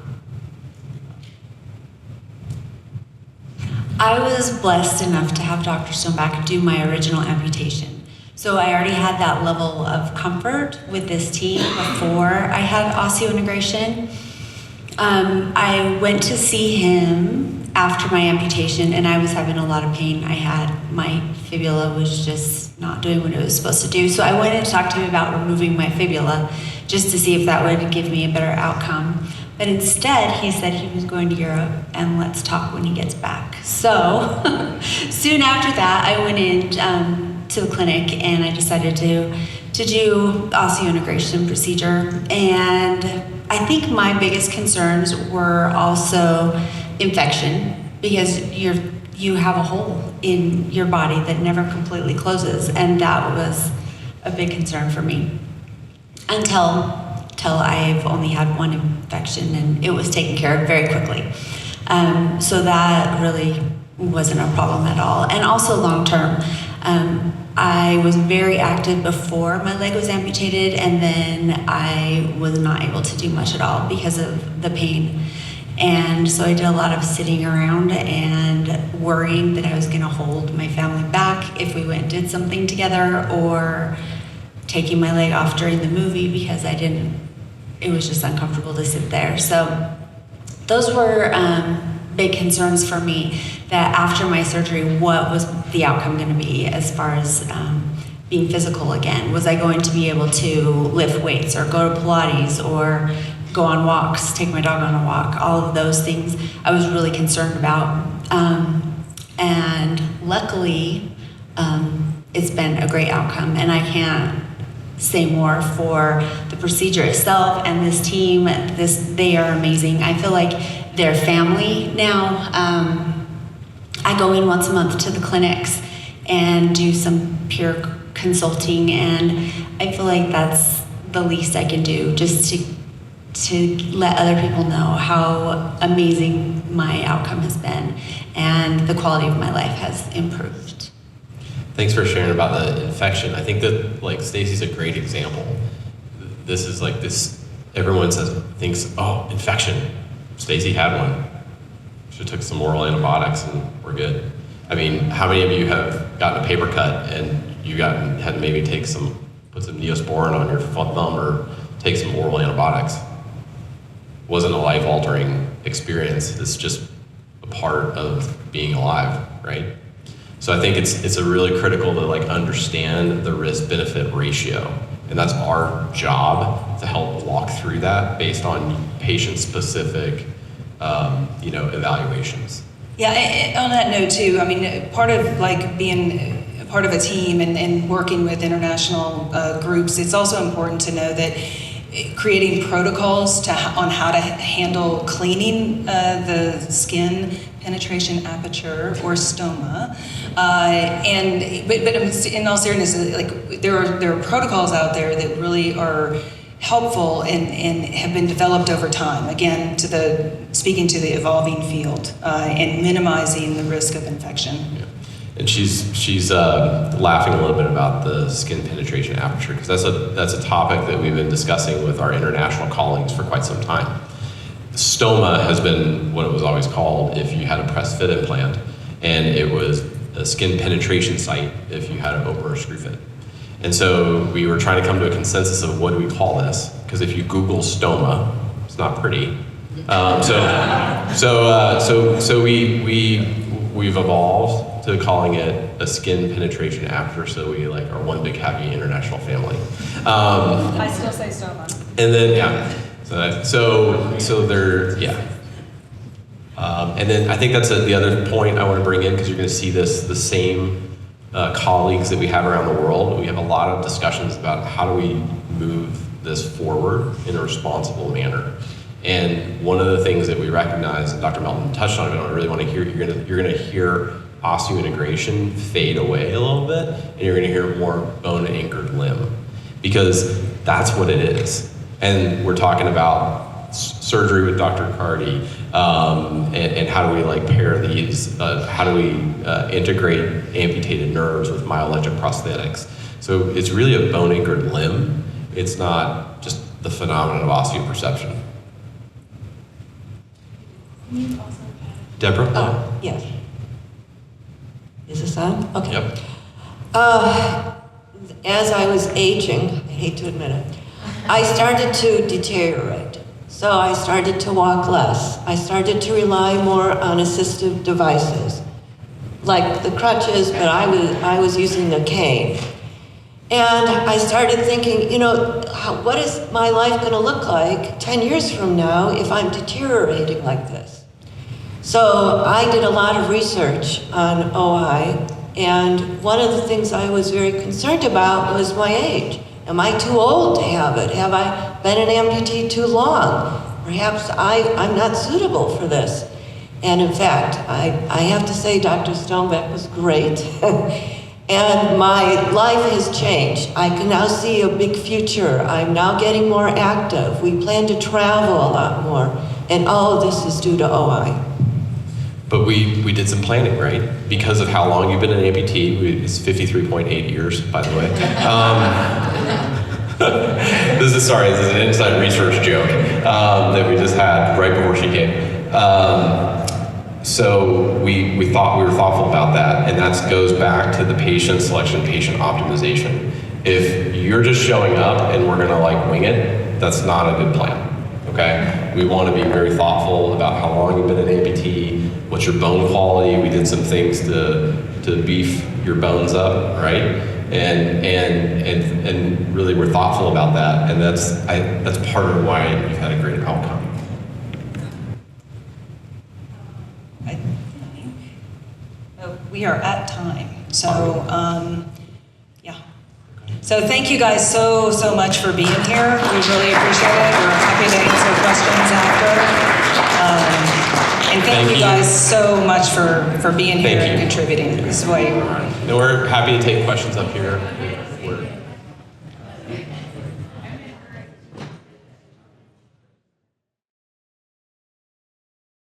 I was blessed enough to have Dr. Stoneback do my original amputation. So I already had that level of comfort with this team before I had osseointegration. I went to see him after my amputation, and I was having a lot of pain. My fibula was just not doing what it was supposed to do. So I went and talked to him about removing my fibula just to see if that would give me a better outcome. But instead, he said he was going to Europe, and let's talk when he gets back. So soon after that, I went in to the clinic, and I decided to do osseointegration procedure. And I think my biggest concerns were also infection, because you have a hole in your body that never completely closes, and that was a big concern for me until I've only had one infection, and it was taken care of very quickly. So that really wasn't a problem at all. And also long term, I was very active before my leg was amputated, and then I was not able to do much at all because of the pain. And so I did a lot of sitting around and worrying that I was gonna hold my family back if we went and did something together, or taking my leg off during the movie because it was just uncomfortable to sit there. So those were big concerns for me, that after my surgery, what was the outcome gonna be as far as being physical again? Was I going to be able to lift weights or go to Pilates or go on walks, take my dog on a walk? All of those things I was really concerned about. And luckily, it's been a great outcome, and I can't say more for the procedure itself and this team. They are amazing. I feel like they're family now. I go in once a month to the clinics and do some peer consulting, and I feel like that's the least I can do, just to let other people know how amazing my outcome has been and the quality of my life has improved. Thanks for sharing about the infection. I think that like Stacy's a great example. This is like this, everyone thinks, oh, infection. Stacy had one. She took some oral antibiotics and we're good. I mean, how many of you have gotten a paper cut and you had to maybe put some Neosporin on your thumb or take some oral antibiotics? Wasn't a life-altering experience. It's just a part of being alive, right? So I think it's a really critical to like understand the risk-benefit ratio, and that's our job to help walk through that based on patient-specific, evaluations. Yeah, on that note too, I mean, part of like being a part of a team and working with international groups, it's also important to know that creating protocols on how to handle cleaning the skin penetration aperture or stoma, but in all seriousness, like there are protocols out there that really are helpful and have been developed over time. Again, speaking to the evolving field and minimizing the risk of infection. Yeah. And she's laughing a little bit about the skin penetration aperture because that's a topic that we've been discussing with our international colleagues for quite some time. Stoma has been what it was always called if you had a press fit implant, and it was a skin penetration site if you had an open or screw fit. And so we were trying to come to a consensus of what do we call this? Because if you Google stoma, it's not pretty. So we've evolved to calling it a skin penetration aperture. So we like are one big happy international family. I still say stoma. And then and then I think that's the other point I want to bring in because you're going to see the same colleagues that we have around the world. We have a lot of discussions about how do we move this forward in a responsible manner. And one of the things that we recognize, and Dr. Melton touched on it, I really want to hear, you're going to hear osseointegration fade away a little bit, and you're going to hear more bone-anchored limb, because that's what it is. And we're talking about surgery with Dr. Cardi, and how do we like pair these, how do we integrate amputated nerves with myoelectric prosthetics. So it's really a bone-anchored limb. It's not just the phenomenon of osteoperception. Deborah? Oh, yes. Is this on? Okay. Yep. As I was aging, I hate to admit it, I started to deteriorate. So I started to walk less. I started to rely more on assistive devices, like the crutches, but I was using a cane. And I started thinking, what is my life going to look like 10 years from now if I'm deteriorating like this? So I did a lot of research on OI, and one of the things I was very concerned about was my age. Am I too old to have it? Have I been an amputee too long? Perhaps I'm not suitable for this. And in fact, I have to say Dr. Stoneback was great. And my life has changed. I can now see a big future. I'm now getting more active. We plan to travel a lot more. And all of this is due to OI. But we did some planning, right? Because of how long you've been an amputee. It's 53.8 years, by the way. This is an inside research joke that we just had right before she came. So we were thoughtful about that, and that goes back to the patient selection, patient optimization. If you're just showing up and we're gonna like wing it, that's not a good plan. Okay, we want to be very thoughtful about how long you've been an amputee, what's your bone quality. We did some things to beef your bones up, right? And really we're thoughtful about that, and that's part of why you've had a great outcome. I think we are at time, so So thank you guys so much for being here. We really appreciate it. We're happy to answer questions after. And thank you guys so much for being here and contributing. This is way. And we're happy to take questions up here. We're